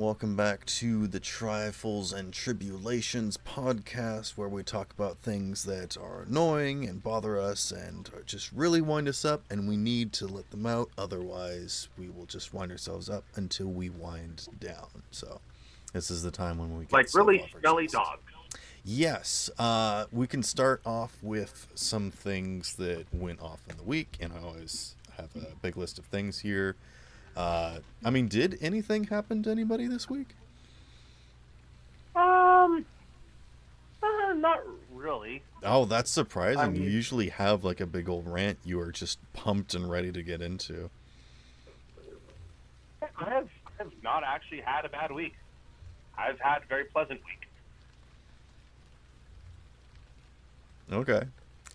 Welcome back to the Trifles and Tribulations podcast, where we talk about things that are annoying and bother us and just really wind us up, and we need to let them out. Otherwise, we will just wind ourselves up until we wind down. So, this is the time when we get Like stuff really off our smelly chest. dogs. Yes, we can start off with some things that went off in the week, and I always have a big list of things here. Did anything happen to anybody this week? Um, not really. Oh, that's I surprising. You mean, usually have like a big old rant you are just pumped and ready to get into. I have not actually had a bad week. I've had a very pleasant week. Okay.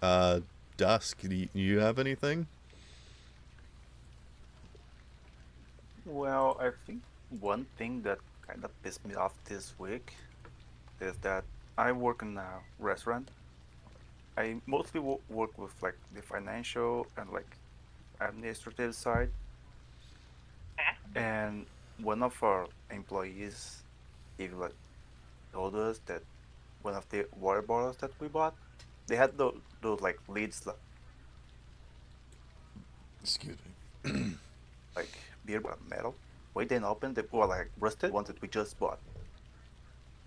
Uh, Dusk, do you have anything? Well, I think one thing that kind of pissed me off this week is that I work in a restaurant. I mostly work with like the financial and like administrative side, and one of our employees even like told us that one of the water bottles that we bought, they had those like lids Excuse me. like beer metal. We didn't open they were like rusted ones that we just bought,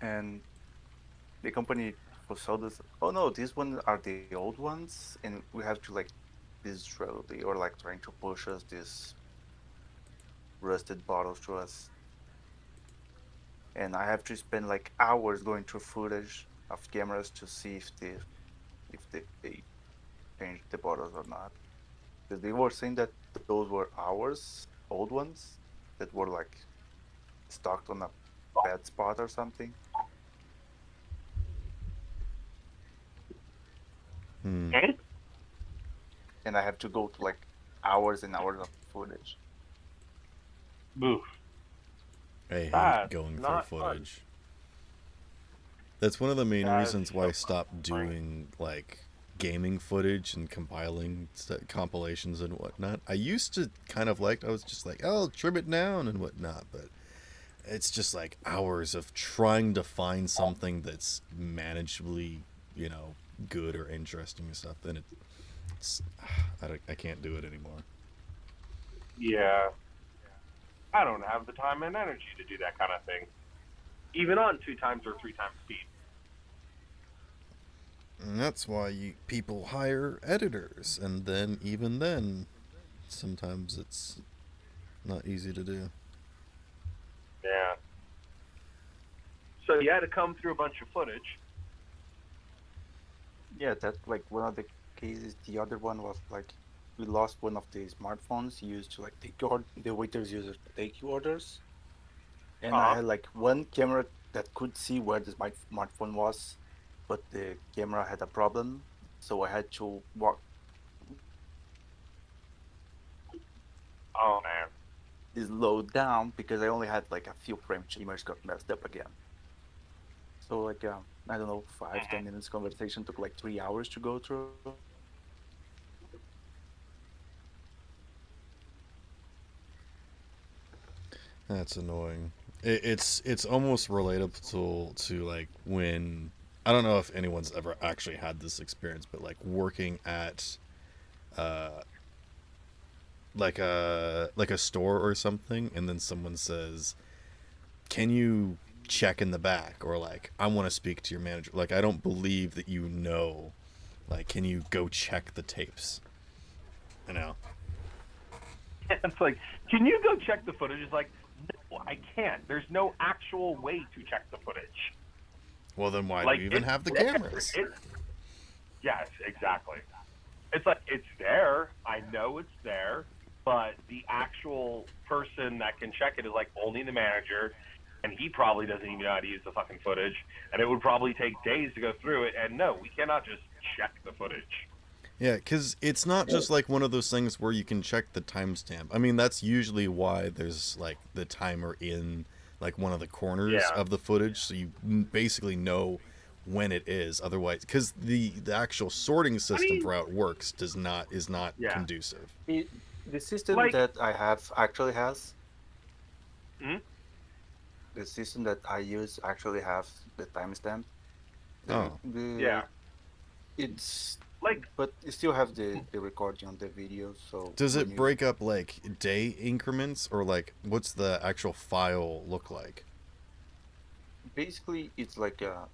and the company sold us. Oh no, these ones are the old ones, and we have to like this slowly or like trying to push us these rusted bottles to us, and I have to spend like hours going through footage of cameras to see if they changed the bottles or not. Because they were saying that those were ours, old ones that were like stocked on a bad spot or something. Hmm. And And I have to go to like hours and hours of footage. oof, I hate that's going through not fun. footage. That's one of the main That is reasons why so I stopped boring. doing like gaming footage and compiling compilations and whatnot. I used to kind of like, I was just like, oh, trim it down and whatnot, but it's just like hours of trying to find something that's manageably, good or interesting and stuff. Then it's I can't do it anymore. Yeah, I don't have the time and energy to do that kind of thing, even on 2 times or 3 times speed. And that's why people hire editors, and then even then, sometimes it's not easy to do. Yeah. So you had to come through a bunch of footage. Yeah, that's like one of the cases. The other one was like we lost one of the smartphones used to like take the waiters use it to take your orders, and I Uh huh. had like one camera that could see where the smartphone was, but the camera had a problem, so I had to walk Oh man. this load down because I only had like a few frames. The image got messed up again. So like I don't know, 5 10 minutes conversation took like 3 hours to go through. That's annoying. It's almost relatable to like when I don't know if anyone's ever actually had this experience, but like working at uh like a store or something, and then someone says, "Can you check in the back?" Or like, "I want to speak to your manager." Like, I don't believe that you know. Like, can you go check the tapes? You know. It's like, can you go check the footage? It's like, no, I can't. There's no actual way to check the footage. Well, then why do Like you even it's have the there. cameras? Yes, exactly. It's like it's there. I know it's there, but the actual person that can check it is like only the manager, and he probably doesn't even know how to use the fucking footage, and it would probably take days to go through it. And no, we cannot just check the footage. Yeah, because it's not just like one of those things where you can check the timestamp. I mean, that's usually why there's like the timer in like one of the corners Yeah. of the footage, so you basically know when it is. Otherwise, because the actual sorting I system mean, for how it works is not yeah. conducive. The system Like, that I have actually has hmm? the system that I use actually has the timestamp. The Oh, Yeah, the it's like but you still have the recording on the video. So does when it you break up like day increments, or like what's the actual file look like? basically it's like a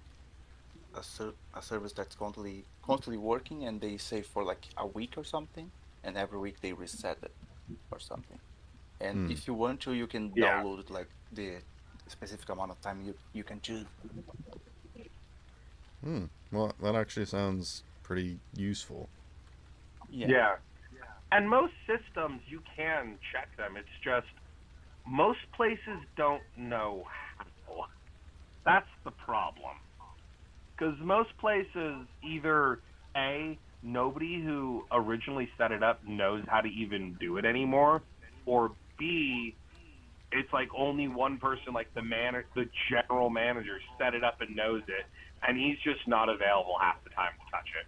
service that's constantly working, and they say for like a week or something, and every week they reset it or something. And Hmm. if you want to, you can yeah, download like the specific amount of time you can choose. Hmm. Well, that actually sounds pretty useful. Yeah. yeah. And most systems you can check them. It's just most places don't know how. That's the problem. Because most places either A, nobody who originally set it up knows how to even do it anymore, or B, it's like only one person, like the general manager, set it up and knows it, and he's just not available half the time to touch it.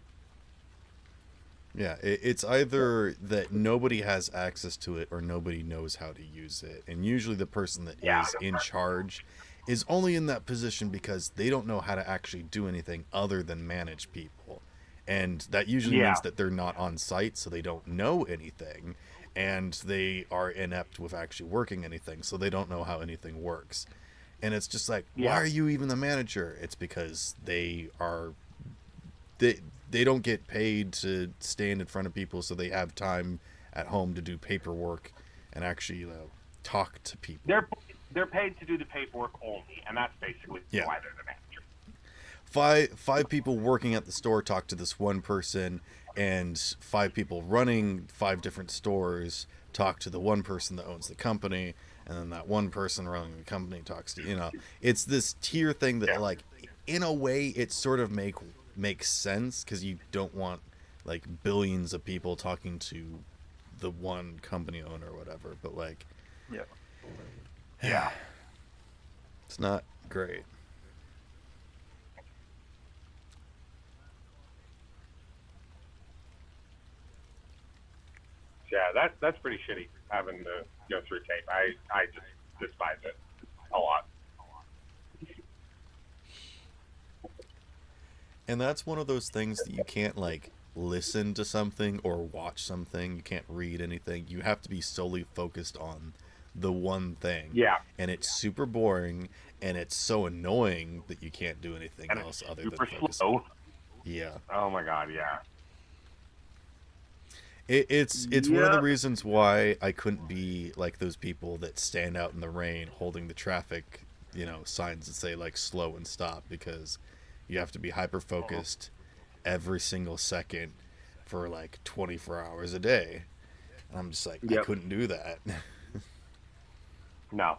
Yeah, it's either that nobody has access to it or nobody knows how to use it. And usually the person that Yeah, is in charge is only in that position because they don't know how to actually do anything other than manage people. And that usually yeah, means that they're not on site, so they don't know anything. And they are inept with actually working anything, so they don't know how anything works. And it's just like, why yeah, are you even the manager? It's because they they don't get paid to stand in front of people, so they have time at home to do paperwork and actually talk to people. they're paid to do the paperwork only, and that's basically Yeah, why they're the manager. five people working at the store talk to this one person, and five people running five different stores talk to the one person that owns the company, and then that one person running the company talks to, it's this tier thing that, Yeah, like, in a way it sort of makes sense because you don't want like billions of people talking to the one company owner or whatever, but like Yeah. yeah, it's not great. yeah. That's pretty shitty having to go through tape. I just despise it a lot. And that's one of those things that you can't like listen to something or watch something. You can't read anything. You have to be solely focused on the one thing. Yeah, And it's super boring and it's so annoying that you can't do anything and it's else other than super focus on slow. it. Yeah. Oh my god, yeah. It's one of the Yep. reasons why I couldn't be like those people that stand out in the rain holding the traffic, signs that say like slow and stop, because you have to be hyper focused every single second for like 24 hours a day. And I'm just like, I Yep. couldn't do that. No.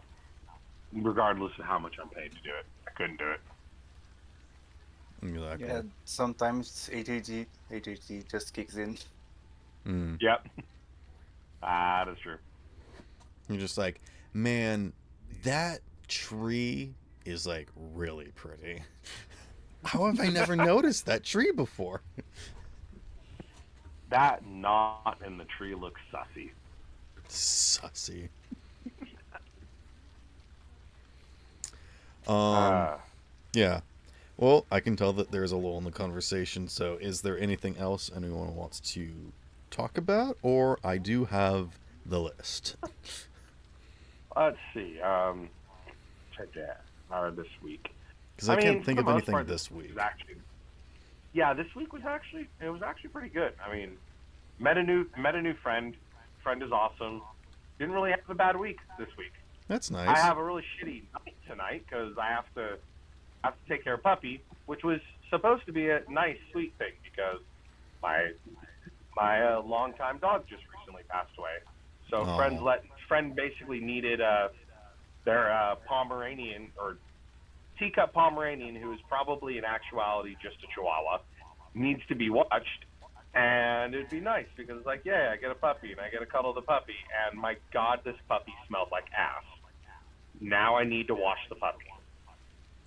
Regardless of how much I'm paid to do it, I couldn't do it. Yeah. Exactly. Sometimes ADHD just kicks in. Mm. Yep. That is true. You're just like, man, that tree is like really pretty. How have I never noticed that tree before? That knot in the tree looks sussy. Sussy. Um, Uh, yeah. Well, I can tell that there's a lull in the conversation. So, is there anything else anyone wants to talk about? Or I do have the list. let's see. Today or this week. Because I I can't mean, for think the of most anything part, this this week was week. actually yeah. This week was actually pretty good. I mean, met a new friend. Friend is awesome. Didn't really have a bad week this week. That's I nice. have a really shitty night tonight because I have to take care of puppy, which was supposed to be a nice, sweet thing because my my longtime dog just recently passed away. So Oh. friend basically needed their Pomeranian or teacup Pomeranian, who is probably in actuality just a Chihuahua, needs to be watched. And it'd be nice because it's like, yeah, I get a puppy and I get to cuddle the puppy. And my God, this puppy smelled like ass. Now I need to wash the puppy.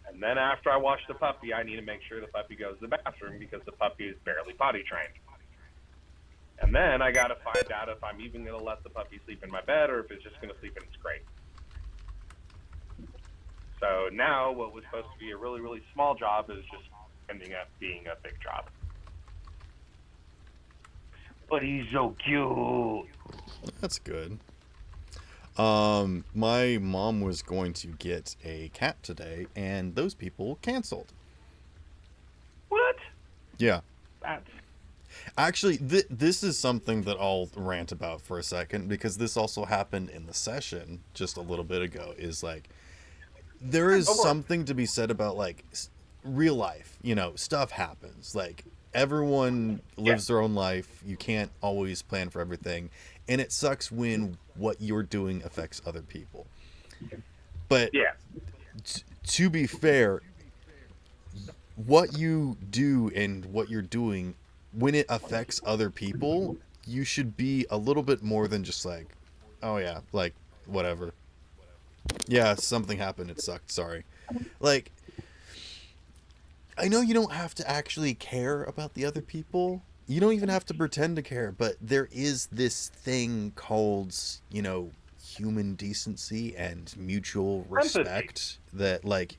And then after I wash the puppy, I need to make sure the puppy goes to the bathroom because the puppy is barely potty trained. And then I got to find out if I'm even going to let the puppy sleep in my bed or if it's just going to sleep in its crate. So now what was supposed to be a really, really small job is just ending up being a big job. But he's so cute. That's good. My mom was going to get a cat today, and those people canceled. What? Yeah. That's Actually, this is something that I'll rant about for a second, because this also happened in the session just a little bit ago. Is like, there is something to be said about, like, real life. Stuff happens. Like, everyone lives their own life. You can't always plan for everything. And it sucks when what you're doing affects other people. But to be fair, what you do and what you're doing, when it affects other people, you should be a little bit more than just like, oh yeah, like, whatever. Yeah, something happened. It sucked. Sorry. Like, I know you don't have to actually care about the other people. You don't even have to pretend to care, but there is this thing called, human decency and mutual respect that, like,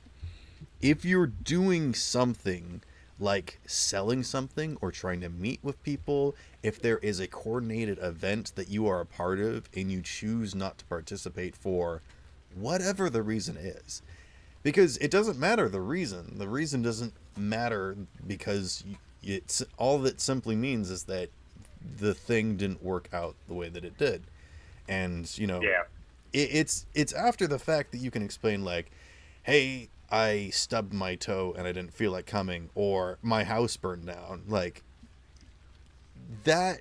if you're doing something like selling something or trying to meet with people, if there is a coordinated event that you are a part of and you choose not to participate for whatever the reason is, because it doesn't matter the reason doesn't matter, because it's all that simply means is that the thing didn't work out the way that it did. And it's after the fact that you can explain, like, hey, I stubbed my toe and I didn't feel like coming, or my house burned down. Like, that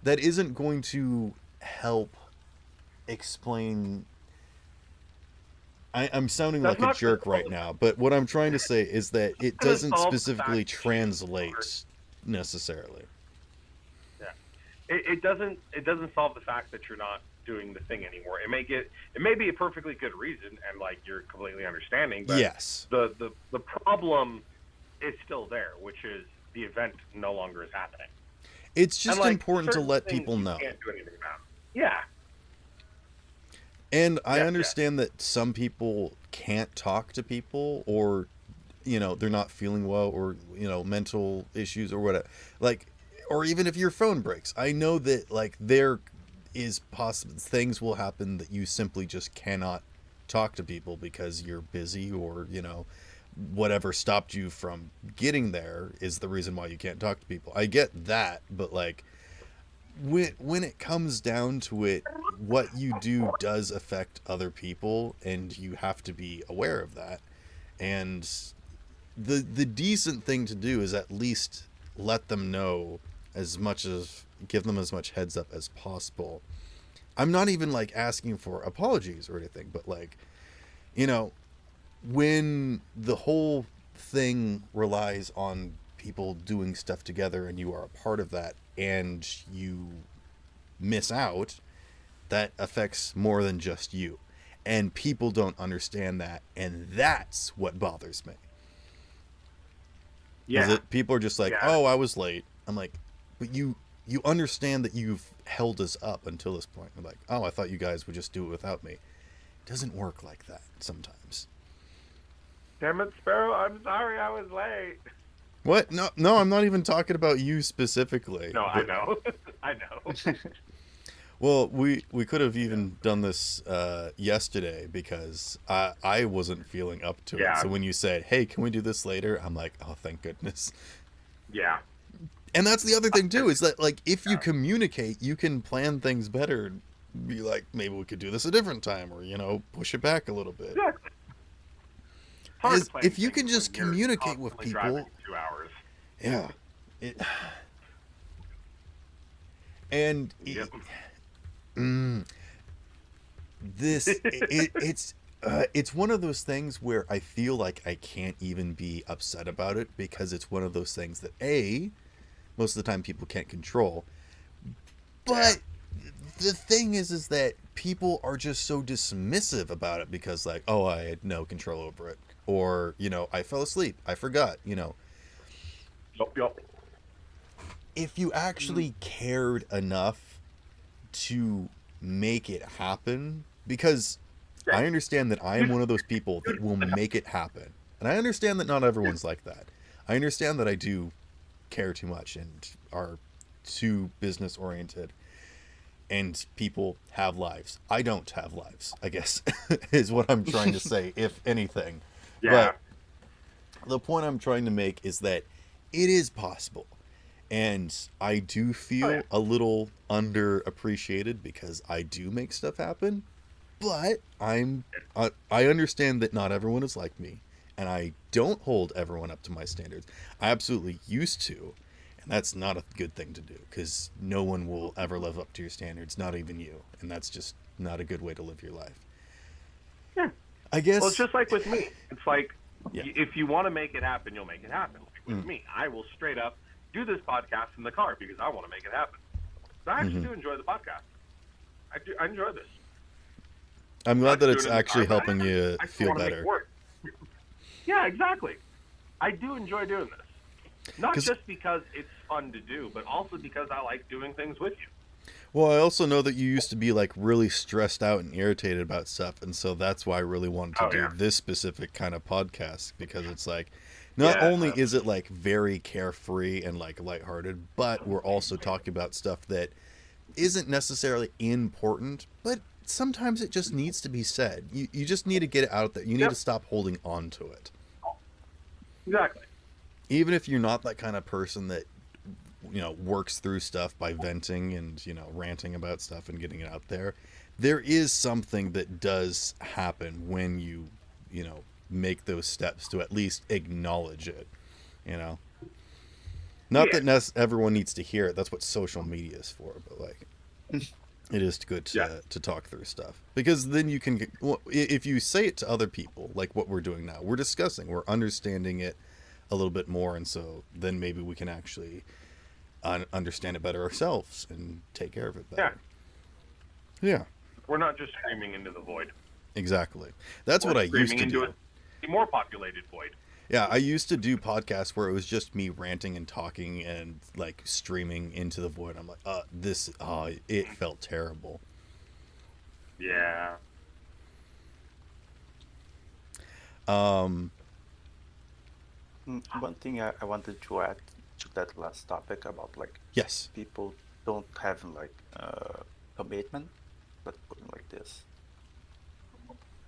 isn't going to help explain. I'm sounding like a jerk right now, but what I'm trying to say is that it doesn't specifically translate necessarily. Yeah, it doesn't solve the fact that you're not doing the thing anymore. It may be a perfectly good reason, and like you're completely understanding, but yes, the problem is still there, which is the event no longer is happening. It's just important to let people know. Can't do anything about. Yeah. And I understand that some people can't talk to people, or, they're not feeling well, or, mental issues or whatever. Like, or even if your phone breaks. I know that, like, there is possible things will happen that you simply just cannot talk to people because you're busy, or, whatever stopped you from getting there is the reason why you can't talk to people. I get that, but, like, when it comes down to it, what you do does affect other people, and you have to be aware of that. And the decent thing to do is at least let them know, give them as much heads up as possible. I'm not even, like, asking for apologies or anything, but, like, when the whole thing relies on people doing stuff together and you are a part of that, and you miss out, that affects more than just you. And people don't understand that, and that's what bothers me. Yeah. People are just like, oh, I was late. I'm like, but you understand that you've held us up until this point. I'm like, oh, I thought you guys would just do it without me. It doesn't work like that sometimes. Damn it, Sparrow, I'm sorry I was late. What? No, I'm not even talking about you specifically. No, but... I know. I know. Well, we could have even done this yesterday, because I wasn't feeling up to it. So when you said, hey, can we do this later? I'm like, oh, thank goodness. Yeah. And that's the other thing, too, is that, like, if you communicate, you can plan things better. Be like, maybe we could do this a different time, or, push it back a little bit. Yeah. If you can just communicate with people. 2 hours. Yeah. And it's one of those things where I feel like I can't even be upset about it, because it's one of those things that most of the time people can't control. But the thing is that people are just so dismissive about it, because, like, oh, I had no control over it, or, I fell asleep, I forgot, Yup. If you actually cared enough to make it happen, because Okay. I understand that I am one of those people that will make it happen. And I understand that not everyone's like that. I understand that I do care too much and are too business oriented, and people have lives. I don't have lives, I guess, is what I'm trying to say, if anything. Yeah. But the point I'm trying to make is that it is possible. And I do Oh yeah. feel a little underappreciated because I do make stuff happen, but I understand that not everyone is like me, and I don't hold everyone up to my standards. I absolutely used to, and that's not a good thing to do because no one will ever live up to your standards, not even you, and that's just not a good way to live your life. Yeah. I Well, it's guess, just like with me. It's like yeah. if you want to make it happen, you'll make it happen. Like with Mm, me, I will straight up do this podcast in the car because I want to make it happen. So I actually hmm do enjoy the podcast. I do. I enjoy this. I'm Not glad that just it's doing it in the car, actually but helping you I still feel want to make it better. work. Yeah, exactly. I do enjoy doing this. Not Because, just because it's fun to do, but also because I like doing things with you. well, I also know that you used to be like really stressed out and irritated about stuff, and so that's why I really wanted to Oh do yeah. this specific kind of podcast because it's like not Yeah. only is it like very carefree and like lighthearted, but we're also talking about stuff that isn't necessarily important, but sometimes it just needs to be said. You just need to get it out there. You need to Yep. stop holding on to it. Exactly. Even if you're not that kind of person that works through stuff by venting and ranting about stuff and getting it out there is something that does happen when you know make those steps to at least acknowledge it you know not Yeah. that everyone needs to hear it. That's what social media is for, but like it is good Yeah. to talk through stuff because then you can well, if you say it to other people like what we're doing now, we're discussing, we're understanding it a little bit more, and so then maybe we can actually understand it better ourselves and take care of it Yeah. better. Yeah, We're not just screaming into the void. exactly. That's We're what I used screaming to into do. a more populated void. Yeah, I used to do podcasts where it was just me ranting and talking and like streaming into the void. I'm like, it felt terrible. Yeah. Um, One thing I wanted to add to that last topic about like yes. people don't have like commitment, let's put it like this.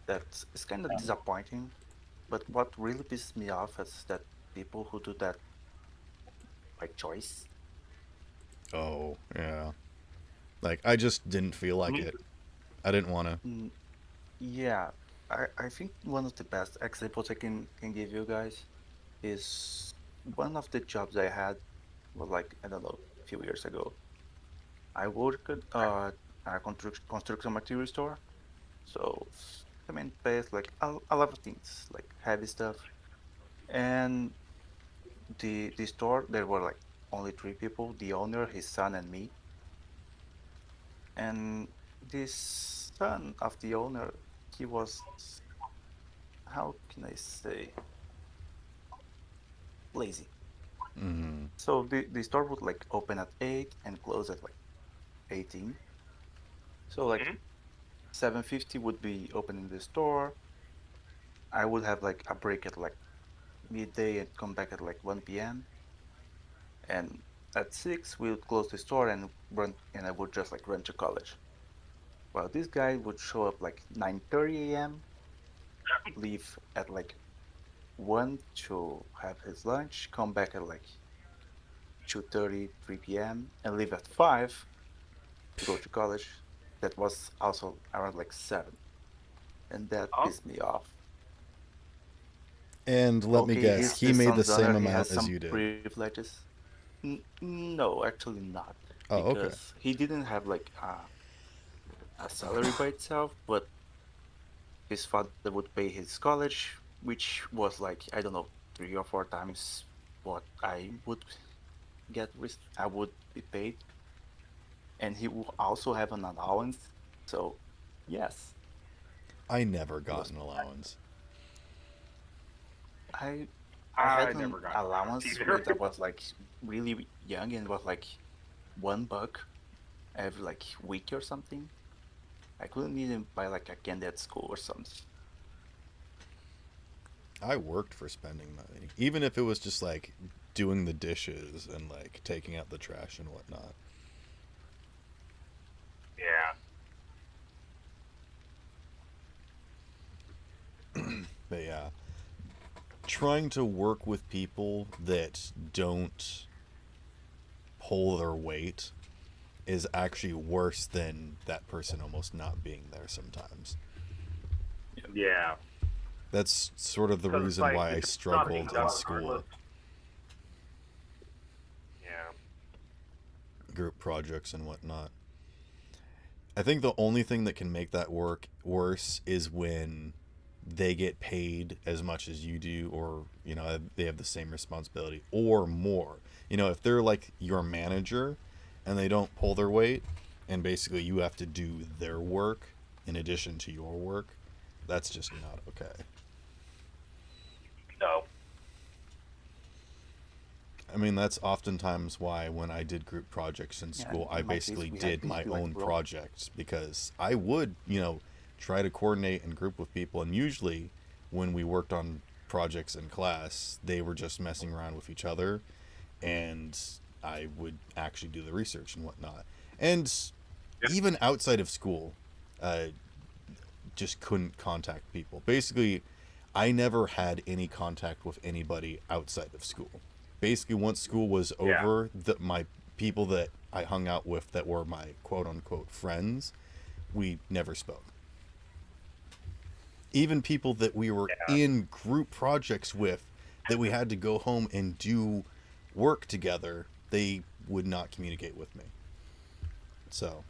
That's it's kind of disappointing. But what really pisses me off is that people who do that by choice. Oh, yeah. Like I just didn't feel like Mhm. it. I didn't want to. Mm, yeah, I think one of the best examples I can give you guys is one of the jobs I had was like I don't know a few years ago. I worked at a construction material store, so I mean pays like a lot of things like heavy stuff, and the store there were like only three people: the owner, his son, and me. And this son of the owner, he was, how can I say, lazy. Mm, So the store would like open at 8 and close at like 18. So like Mhm. 7:50 would be opening the store. I would have like a break at like midday and come back at like 1 p.m. And at 6 we would close the store and run, and I would just like run to college. Well, this guy would show up like 9:30 a.m., leave at like 1 to have his lunch, come back at like 2:30, 3 p.m., and leave at 5 to go to college. That was also around like 7. And that Oh, pissed me off. and let me Okay, guess, he's he the made the son's same owner, he has amount as some you did. privileges. No, actually not. Oh, okay. Because he didn't have like a salary by itself, but his father would pay his college, which was like, I don't know, 3 or 4 times what I would I would be paid. And he will also have an allowance. So, yes, I never he got was. an allowance. I I I had an never got an allowance allowance either. when I was like really young, and it was like $1 every like week or something. I couldn't even buy like a candy at school or something. I worked for spending money, even if it was just like doing the dishes and like taking out the trash and whatnot. Yeah. But yeah, trying to work with people that don't pull their weight is actually worse than that person almost not being there sometimes. Yeah. That's sort of the Because it's reason like why I it's not being struggled done in regardless. school. Yeah. Group projects and whatnot. I think the only thing that can make that work worse is when they get paid as much as you do, or they have the same responsibility or more. If they're like your manager and they don't pull their weight, and basically you have to do their work in addition to your work, that's just not okay. No. I mean, that's oftentimes why when I did group projects in Yeah, school, I in my case, basically we had did my basically like own rope. projects because I would, try to coordinate and group with people. And usually when we worked on projects in class, they were just messing around with each other. And I would actually do the research and whatnot. And Yeah. even outside of school, uh, just couldn't contact people. Basically, I never had any contact with anybody outside of school. Basically, once school was Yeah. over, my people that I hung out with that were my quote unquote friends, we never spoke. Even people that we were Yeah. in group projects with, that we had to go home and do work together, they would not communicate with me. So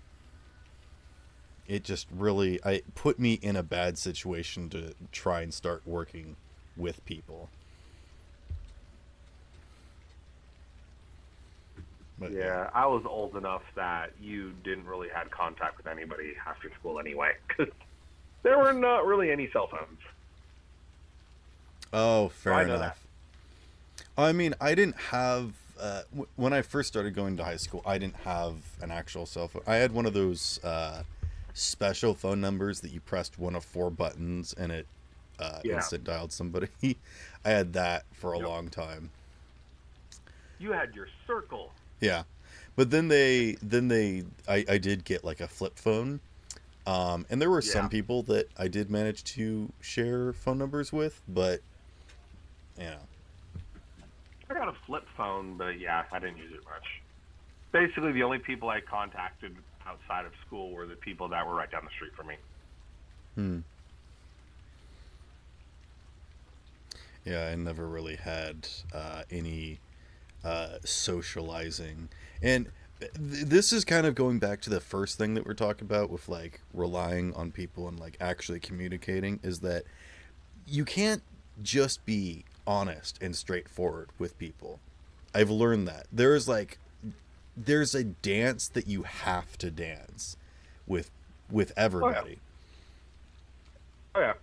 it just really I put me in a bad situation to try and start working with people. But yeah. Yeah. I was old enough that you didn't really had contact with anybody after school anyway, because there were not really any cell phones. Oh, So I fair know that. enough. I mean, I didn't have when I first started going to high school, I didn't have an actual cell phone. I had one of those special phone numbers that you pressed one of four buttons and it Yeah. instant dialed somebody. I had that for a Yep. long time. You had your circle. Yeah. But I did get like a flip phone. And there were some Yeah. people that I did manage to share phone numbers with, but you know, I got a flip phone, but yeah, I didn't use it much. Basically, the only people I contacted outside of school were the people that were right down the street from me. hmm. Yeah, I never really had any socializing. And this is kind of going back to the first thing that we're talking about with like relying on people and like actually communicating is that you can't just be honest and straightforward with people. I've learned that. There's a dance that you have to dance with Oh yeah. everybody. Oh yeah.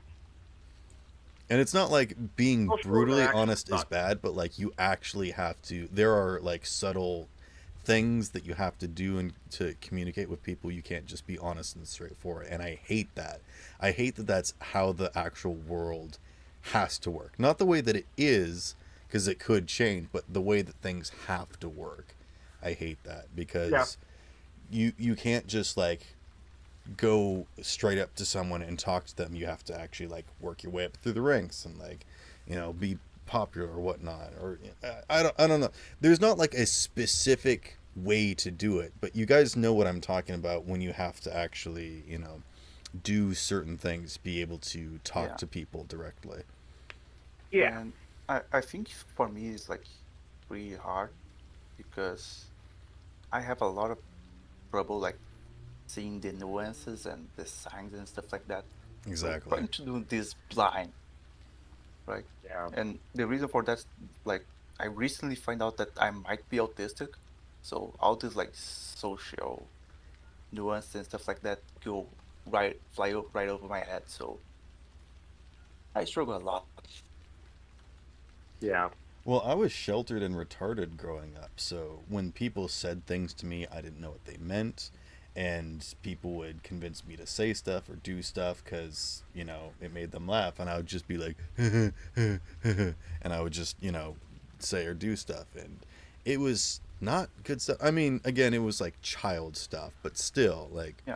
And it's not like being Social brutally interaction honest is sucks. bad, but like you actually have to. There are like subtle things that you have to do and to communicate with people. You can't just be honest and straightforward. And I hate that. I hate that that's how the actual world has to work. Not the way that it is, because it could change, but the way that things have to work. I hate that Yeah. because you can't just like go straight up to someone and talk to them. You have to actually like work your way up through the ranks and like, be popular or whatnot. Or I don't know. There's not like a specific way to do it, but you guys know what I'm talking about when you have to actually, do certain things, be able to talk Yeah, to people directly. Yeah. and I think for me it's like pretty hard because I have a lot of trouble like seeing the nuances and the signs and stuff like that. So Exactly. trying to do this blind, right? Yeah. And the reason for that's like I recently find out that I might be autistic. So all this like social nuance and stuff like that go right over my head. So I struggle a lot. Yeah. Well, I was sheltered and retarded growing up, so when people said things to me, I didn't know what they meant, and people would convince me to say stuff or do stuff because it made them laugh, and I would just be like and I would just say or do stuff, and it was not good stuff. I mean, again, it was like child stuff, but still, like, Yeah.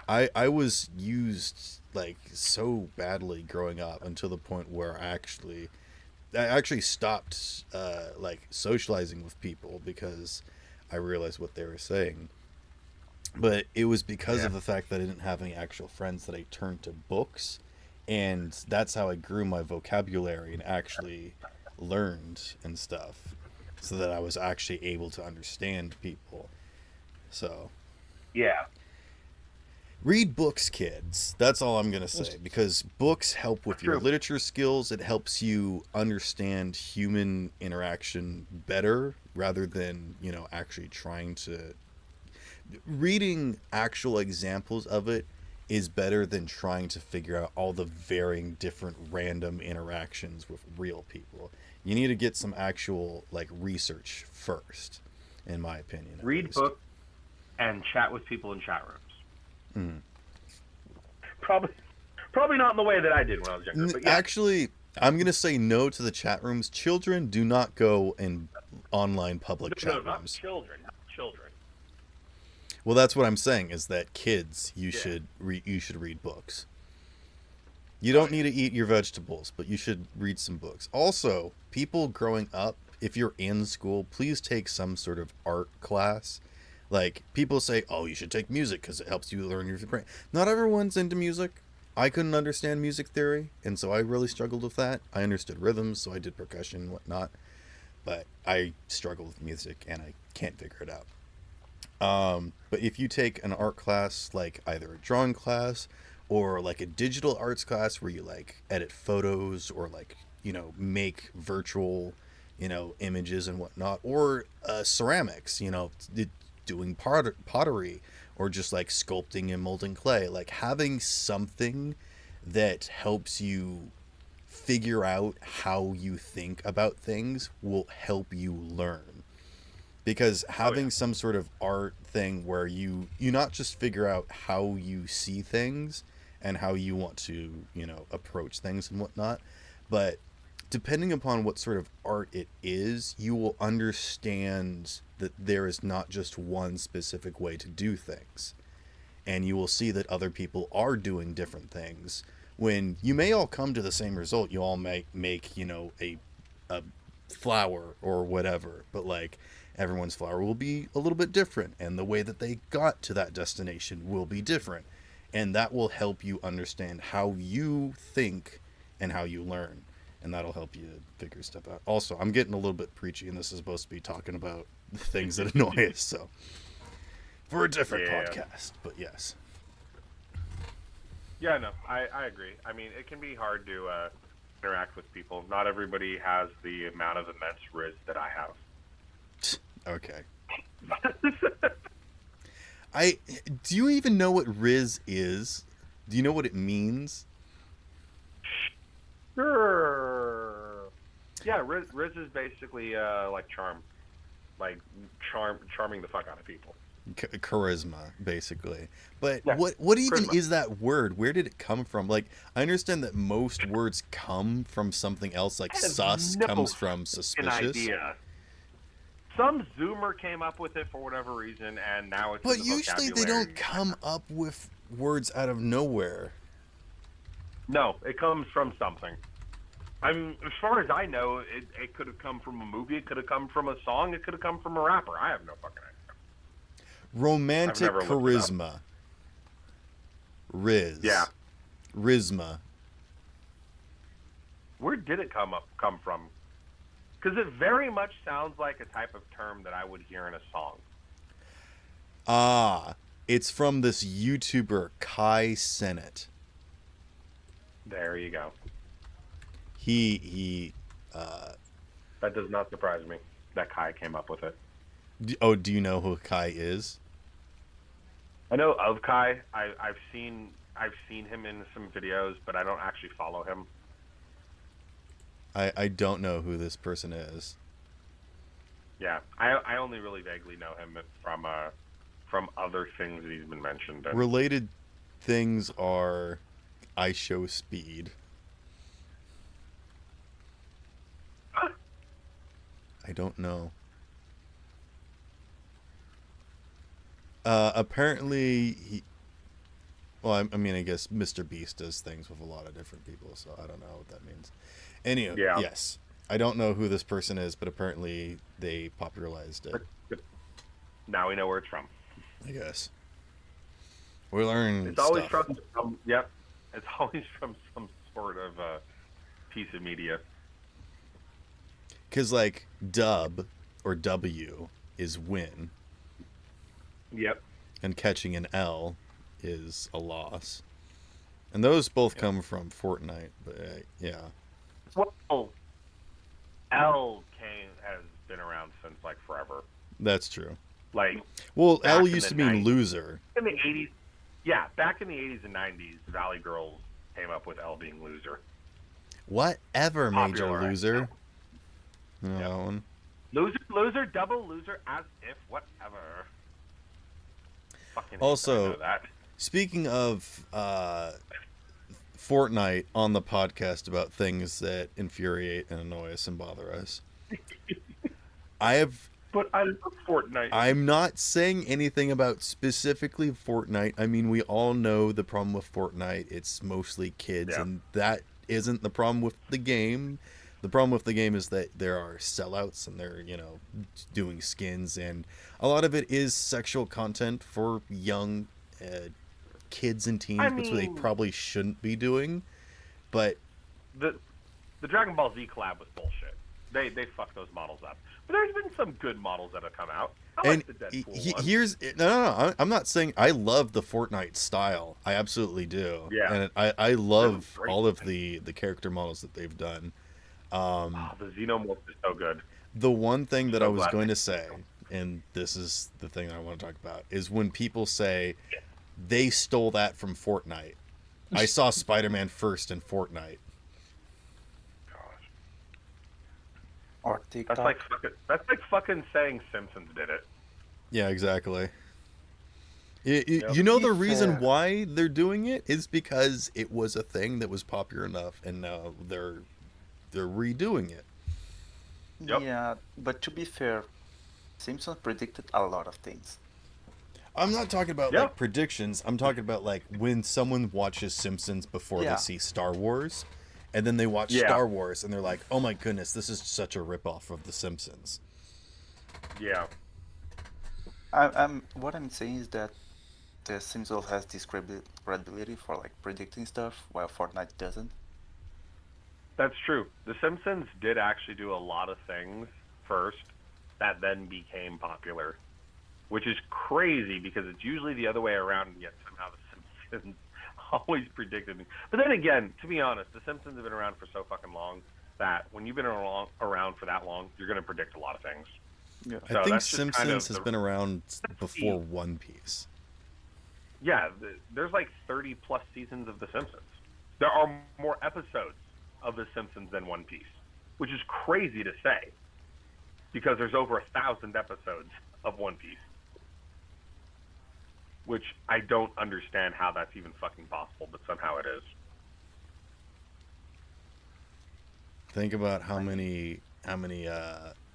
I was used like so badly growing up until the point where I actually stopped like socializing with people because I realized what they were saying. But it was because of the fact that I didn't have any actual friends that I turned to books, and that's how I grew my vocabulary and actually learned and stuff, so that I was actually able to understand people. So Yeah. read books, kids. That's all I'm going to say, because books help with your True. literature skills. It helps you understand human interaction better rather than, actually trying to. Reading actual examples of it is better than trying to figure out all the varying different random interactions with real people. You need to get some actual, like, research first, in my opinion. Read books and chat with people in chat rooms. Mm. Probably not in the way that I did when I was younger. But yeah. Actually, I'm going to say no to the chat rooms. Children do not go in online public chat No, not rooms. children. Not children. Well, that's what I'm saying, is that kids, you should read books. You don't need to eat your vegetables, but you should read some books. Also, people growing up, if you're in school, please take some sort of art class. Like, people say, oh, you should take music because it helps you learn your brain. Not everyone's into music. I couldn't understand music theory, and so I really struggled with that. I understood rhythms, so I did percussion and whatnot. But I struggle with music, and I can't figure it out. But if you take an art class, like either a drawing class or like a digital arts class where you like edit photos or like, make virtual, images and whatnot, or ceramics, doing pottery or just like sculpting and molding clay, like having something that helps you figure out how you think about things will help you learn. Because having some sort of art thing where you not just figure out how you see things and how you want to, approach things and whatnot, but depending upon what sort of art it is, you will understand that there is not just one specific way to do things. And you will see that other people are doing different things. When you may all come to the same result, you all make a flower or whatever, but like, everyone's flower will be a little bit different, and the way that they got to that destination will be different, and that will help you understand how you think and how you learn, and that'll help you figure stuff out. Also, I'm getting a little bit preachy, and this is supposed to be talking about the things that annoy us, so for a different podcast, but yes. Yeah, no, I agree. I mean, it can be hard to interact with people. Not everybody has the amount of immense riz that I have. Okay. Do you even know what Riz is? Do you know what it means? Sure. Yeah, Riz is basically like charm, charming the fuck out of people. Charisma, basically. But yeah. what even Charisma. is that word? Where did it come from? Like, I understand that most words come from something else, like sus comes from suspicious. An idea. Some Zoomer came up with it for whatever reason, and now it's. But usually they don't come up with words out of nowhere. No, it comes from something. As far as I know, it could have come from a movie. It could have come from a song. It could have come from a rapper. I have no fucking idea. Romantic charisma. Riz. Yeah. Rizma. Where did it come from? Because it very much sounds like a type of term that I would hear in a song. Ah, it's from this YouTuber, Kai Sennett. There you go. He That does not surprise me that Kai came up with it. Do you know who Kai is? I know of Kai. I've seen him in some videos, but I don't actually follow him. I don't know who this person is. Yeah, I only really vaguely know him from from other things that he's been mentioned in. Related things are I show speed. Huh? I don't know. Apparently, I mean, I guess Mr. Beast does things with a lot of different people, so I don't know what that means. Anyway, Yeah. yes. I don't know who this person is, but apparently they popularized it, But now we know where it's from. I guess. We learn It's always stuff. from some, yep. It's always from some sort of piece of media. Because, like, dub or W is win, Yep. and catching an L is a loss. And those both come from Fortnite, but yeah. Well, L has been around since like forever. That's true. Like, Well, back L in used the to mean 90s. loser. in the 80s, yeah, back in the 80s and 90s, Valley Girls came up with L being loser. Whatever, Major Popular, Loser. You know Yep. that one? Loser, double loser, as if whatever. Fucking Also, I know that. Speaking of Fortnite on the podcast about things that infuriate and annoy us and bother us, But I love Fortnite. I'm not saying anything about specifically Fortnite. I mean, we all know the problem with Fortnite. It's mostly kids, Yeah. and that isn't the problem with the game. The problem with the game is that there are sellouts and they're, doing skins, and a lot of it is sexual content for young kids and teens, I which they mean- probably shouldn't be doing. But The Dragon Ball Z collab was bullshit. They fucked those models up. But there's been some good models that have come out. I like the Deadpool one. here's no. I'm not saying I love the Fortnite style. I absolutely do. Yeah. And I love great. all of the character models that they've done. Oh, the Xenomorph is so good. The one thing that So I was glad going they- to say, and this is the thing I want to talk about, is when people say they stole that from Fortnite. I saw Spider-Man first in Fortnite. Gosh. Or TikTok. That's like fucking saying Simpsons did it. Yeah, exactly. Yep. You know the To be reason fair- why they're doing it is because it was a thing that was popular enough, and now they're redoing it. Yep. Yeah, but to be fair, Simpsons predicted a lot of things. I'm not talking about Yeah. like predictions. I'm talking about like when someone watches Simpsons before Yeah. they see Star Wars, and then they watch Yeah. Star Wars and they're like, "Oh my goodness, this is such a ripoff of The Simpsons." Yeah. What I'm saying is that the Simpsons has this credibility for like predicting stuff, while Fortnite doesn't. That's true. The Simpsons did actually do a lot of things first that then became popular, which is crazy because it's usually the other way around, and yet somehow the Simpsons always predicted me. But then again, to be honest, the Simpsons have been around for so fucking long that when you've been around for that long, you're going to predict a lot of things. Yeah. I So think that's just kind Simpsons of has been around before One Piece. Yeah, there's like 30 plus seasons of The Simpsons. There are more episodes of The Simpsons than One Piece, which is crazy to say because there's over 1,000 episodes of One Piece, which I don't understand how that's even fucking possible, but somehow it is. Think about how many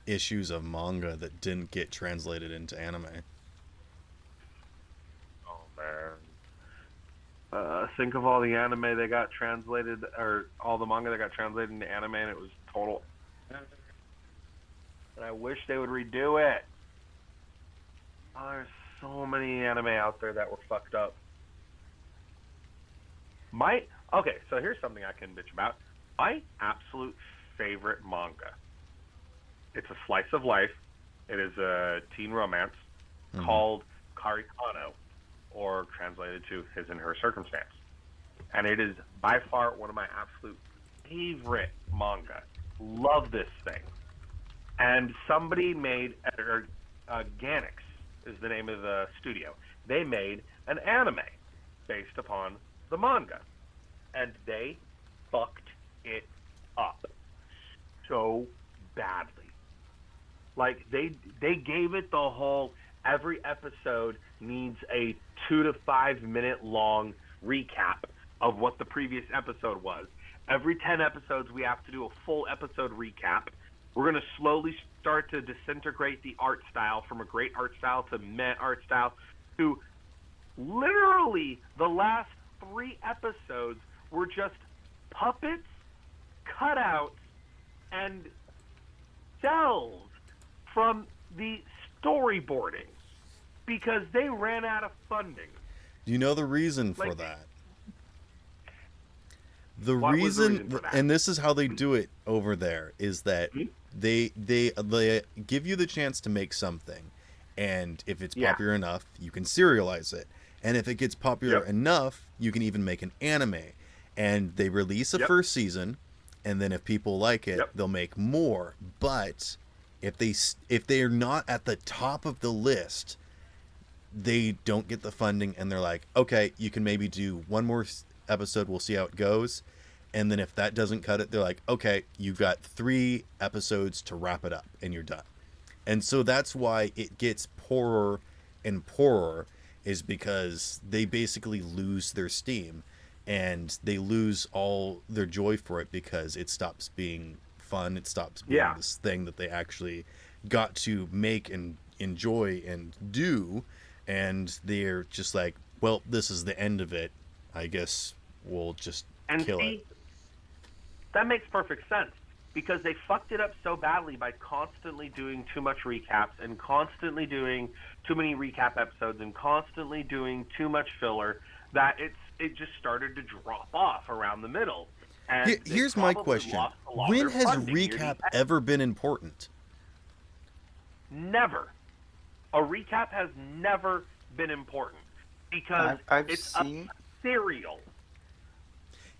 issues of manga that didn't get translated into anime. Oh man. Think of all the anime that got translated, or all the manga that got translated into anime, and it was total. And I wish they would redo it. Oh, there's so many anime out there that were fucked up. Okay, so here's something I can bitch about. My absolute favorite manga. It's a slice of life. It is a teen romance called Karikano, or translated to His and Her Circumstance. And it is by far one of my absolute favorite manga. Love this thing. And somebody made, Gainax is the name of the studio. They made an anime based upon the manga. And they fucked it up so badly. Like, they gave it the whole every episode needs a 2 to 5 minute long recap of what the previous episode was. Every 10 episodes, we have to do a full episode recap. We're going to slowly start to disintegrate the art style from a great art style to meh art style to literally the last 3 episodes were just puppets, cutouts, and cells from the storyboarding because they ran out of funding. Do you know the reason for Like, that? The What was the reason, reason for that? and this is how they do it over there, is that they give you the chance to make something, and if it's Yeah. popular enough, you can serialize it, and if it gets popular Yep. enough, you can even make an anime, and they release a Yep. first season, and then if people like it, Yep. they'll make more. But if they're not at the top of the list, they don't get the funding, and they're like, okay, you can maybe do one more episode, we'll see how it goes, and then if that doesn't cut it, they're like, okay, you've got 3 episodes to wrap it up and you're done. And so that's why it gets poorer and poorer, is because they basically lose their steam and they lose all their joy for it, because it stops being fun, it stops being Yeah. this thing that they actually got to make and enjoy and do, and they're just like, well, this is the end of it, I guess we'll just And kill see, it. that makes perfect sense because they fucked it up so badly by constantly doing too much recaps and constantly doing too many recap episodes and constantly doing too much filler that it just started to drop off around the middle. And they Here's my probably question. lost a lot of When their has funding near the recap end. ever been important? Never. A recap has never been important because I've it's seen. a serial.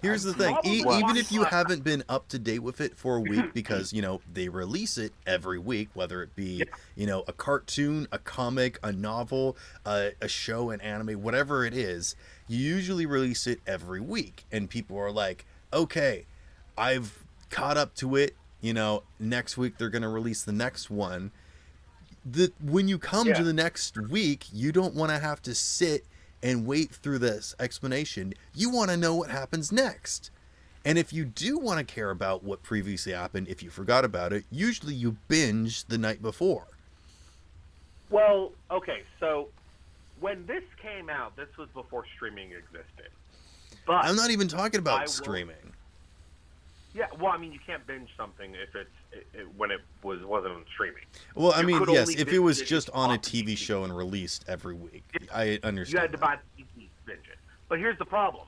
Here's the thing. Probably Even if you watched- haven't been up to date with it for a week, because, they release it every week, whether it be, a cartoon, a comic, a novel, a show, an anime, whatever it is, you usually release it every week. And people are like, okay, I've caught up to it. Next week they're going to release the next one. When you come Yeah. to the next week, you don't want to have to sit and wait through this explanation. You want to know what happens next. And if you do want to care about what previously happened, if you forgot about it, usually you binge the night before. Well, okay, so when this came out, this was before streaming existed. But I'm not even talking I about will- streaming. yeah, well, I mean, you can't binge something if when it wasn't on streaming. Well, I You mean, could yes, only if it binge was it just on a off the TV TV. show and released every week, I You understand. had to that. buy the DVD to binge it. But here's the problem.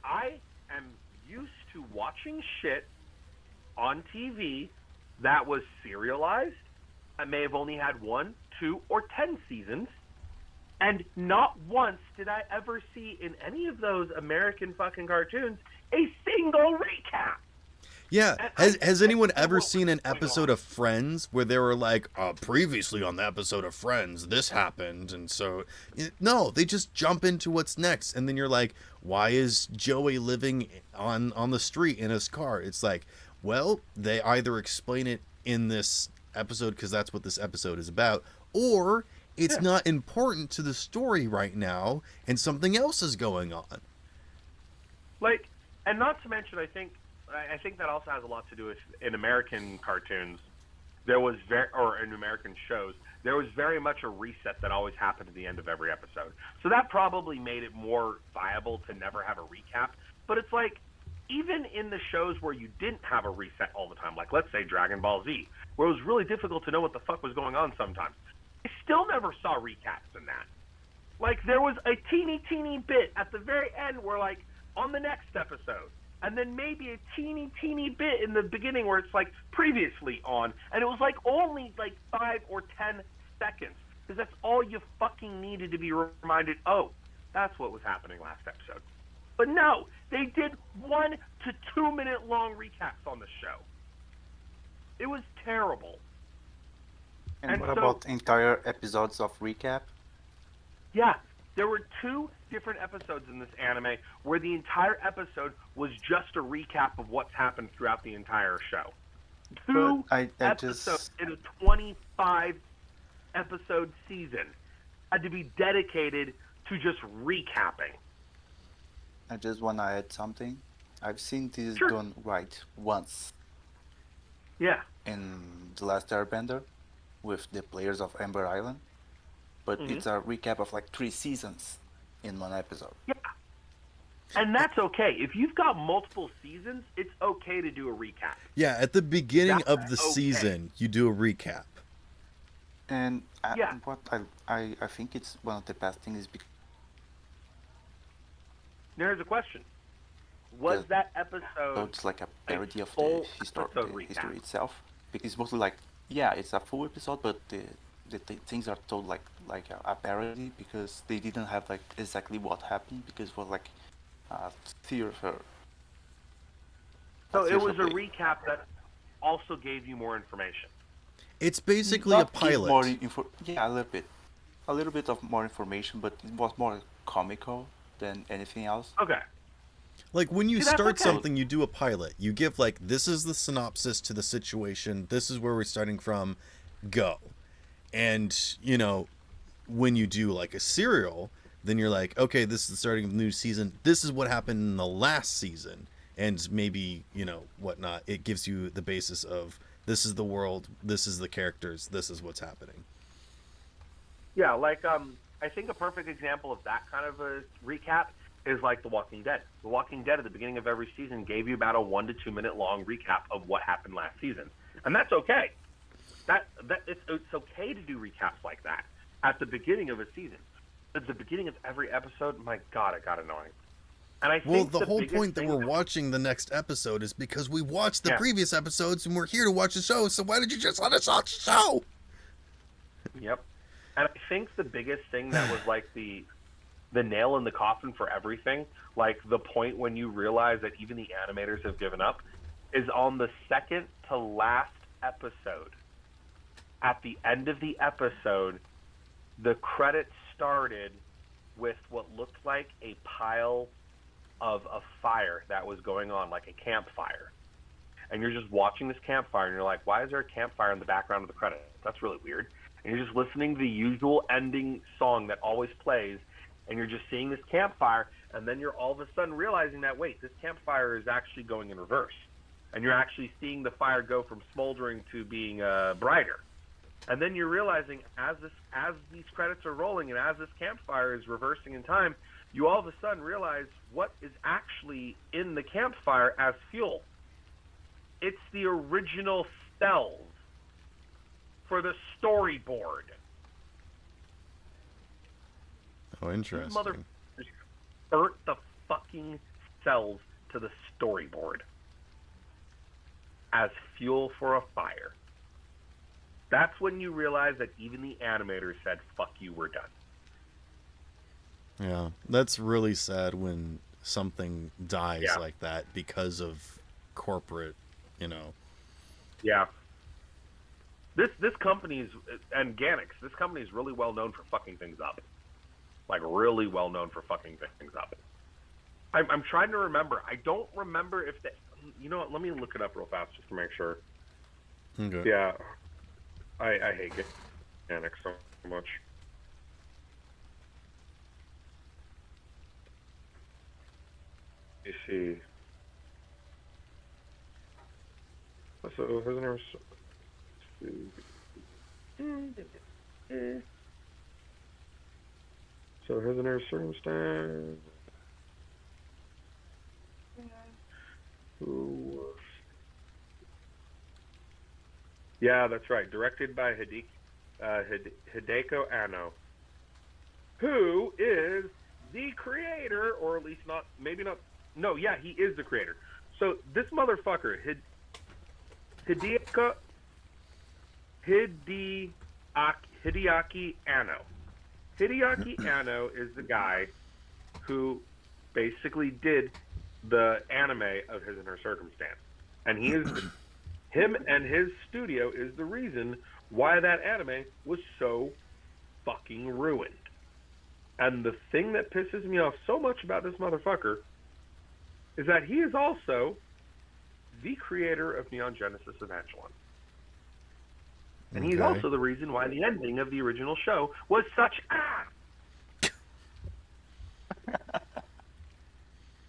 I am used to watching shit on TV that was serialized. I may have only had 1, 2, or 10 seasons. And not once did I ever see in any of those American fucking cartoons a single recap. Yeah, And has I anyone don't know ever what seen was an going episode on. of Friends where they were like, previously on the episode of Friends, this happened, and so no, they just jump into what's next, and then you're like, why is Joey living on the street in his car? It's like, well, they either explain it in this episode because that's what this episode is about, or it's Yeah. not important to the story right now, and something else is going on. Like, and not to mention, I think that also has a lot to do with in American cartoons. There was or in American shows, there was very much a reset that always happened at the end of every episode. So that probably made it more viable to never have a recap. But it's like, even in the shows where you didn't have a reset all the time, like let's say Dragon Ball Z, where it was really difficult to know what the fuck was going on sometimes, I still never saw recaps in that. Like, there was a teeny bit at the very end where, like, on the next episode, and then maybe a teeny bit in the beginning where it's, like, previously on, and it was, like, only, like, 5 or 10 seconds, because that's all you fucking needed to be reminded, oh, that's what was happening last episode. But no, they did 1 to 2 minute long recaps on the show. It was terrible. And And what so- about entire episodes of recap? Yeah, there were 2 different episodes in this anime where the entire episode was just a recap of what's happened throughout the entire show. 2 But I episodes just in a 25 episode season had to be dedicated to just recapping. I just want to add something. I've seen this Sure. done right once Yeah. in The Last Airbender with the players of Ember Island, but it's a recap of like 3 seasons in one episode. Yeah. And that's okay. If you've got multiple seasons, it's okay to do a recap. Yeah, at the beginning That's of the okay. season, you do a recap. And Yeah. what I think it's one of the best things is because Here's a question. Was Yeah. that episode it's like a parody of full the episode recap? history itself. Because it's mostly like, yeah, it's a full episode, but the things are told like a parody because they didn't have like exactly what happened because it was like theater. So it was a play. recap that also gave you more information. It's basically a Not give pilot. more yeah, a little bit of more information, but it was more comical than anything else. Okay. Like when you See, that's start okay. something, you do a pilot. You give like, this is the synopsis to the situation. This is where we're starting from. Go. And, you know, when you do like a serial, then you're like, okay, this is the starting of the new season. This is what happened in the last season. And maybe, you know, whatnot. It gives you the basis of, this is the world, this is the characters, this is what's happening. Yeah, like I think a perfect example of that kind of a recap is like The Walking Dead. The Walking Dead at the beginning of every season gave you about a 1 to 2 minute long recap of what happened last season, and that's okay. That it's okay to do recaps like that at the beginning of a season. At the beginning of every episode, my God, it got annoying. And I think Well, the whole biggest point that thing we're watching the next episode is because we watched the Yeah. previous episodes and we're here to watch the show, so why did you just let us watch the show? Yep. And I think the biggest thing that was like the nail in the coffin for everything, like the point when you realize that even the animators have given up, is on the second to last episode. At the end of the episode, the credits started with what looked like a pile of a fire that was going on, like a campfire. And you're just watching this campfire, and you're like, why is there a campfire in the background of the credits? That's really weird. And you're just listening to the usual ending song that always plays, and you're just seeing this campfire, and then you're all of a sudden realizing that, wait, this campfire is actually going in reverse. And you're actually seeing the fire go from smoldering to being brighter. And then you're realizing as these credits are rolling and as this campfire is reversing in time, you all of a sudden realize what is actually in the campfire as fuel. It's the original cells for the storyboard. Oh, These interesting. motherfuckers burnt the fucking cells to the storyboard as fuel for a fire. That's when you realize that even the animators said, fuck you, we're done. Yeah, that's really sad when something dies Yeah. like that because of corporate, you know. Yeah. This company's, and Ganix, this company is really well known for fucking things up. Like, really well known for fucking things up. I'm trying to remember. I don't remember if they, you know what, let me look it up real fast just to make sure. Okay. Yeah. I hate Ganix so much. You see. So, isn't there... So here's another circumstance. Who? Yeah, that's right. Directed by Hideko Anno, who is the creator, or at least not, maybe not. No, yeah, he is the creator. So this motherfucker, Hideaki Anno. Hideaki Anno is the guy who basically did the anime of His and Her Circumstance. And he is, him and his studio is the reason why that anime was so fucking ruined. And the thing that pisses me off so much about this motherfucker is that he is also the creator of Neon Genesis Evangelion. And he's Okay. also the reason why the ending of the original show was such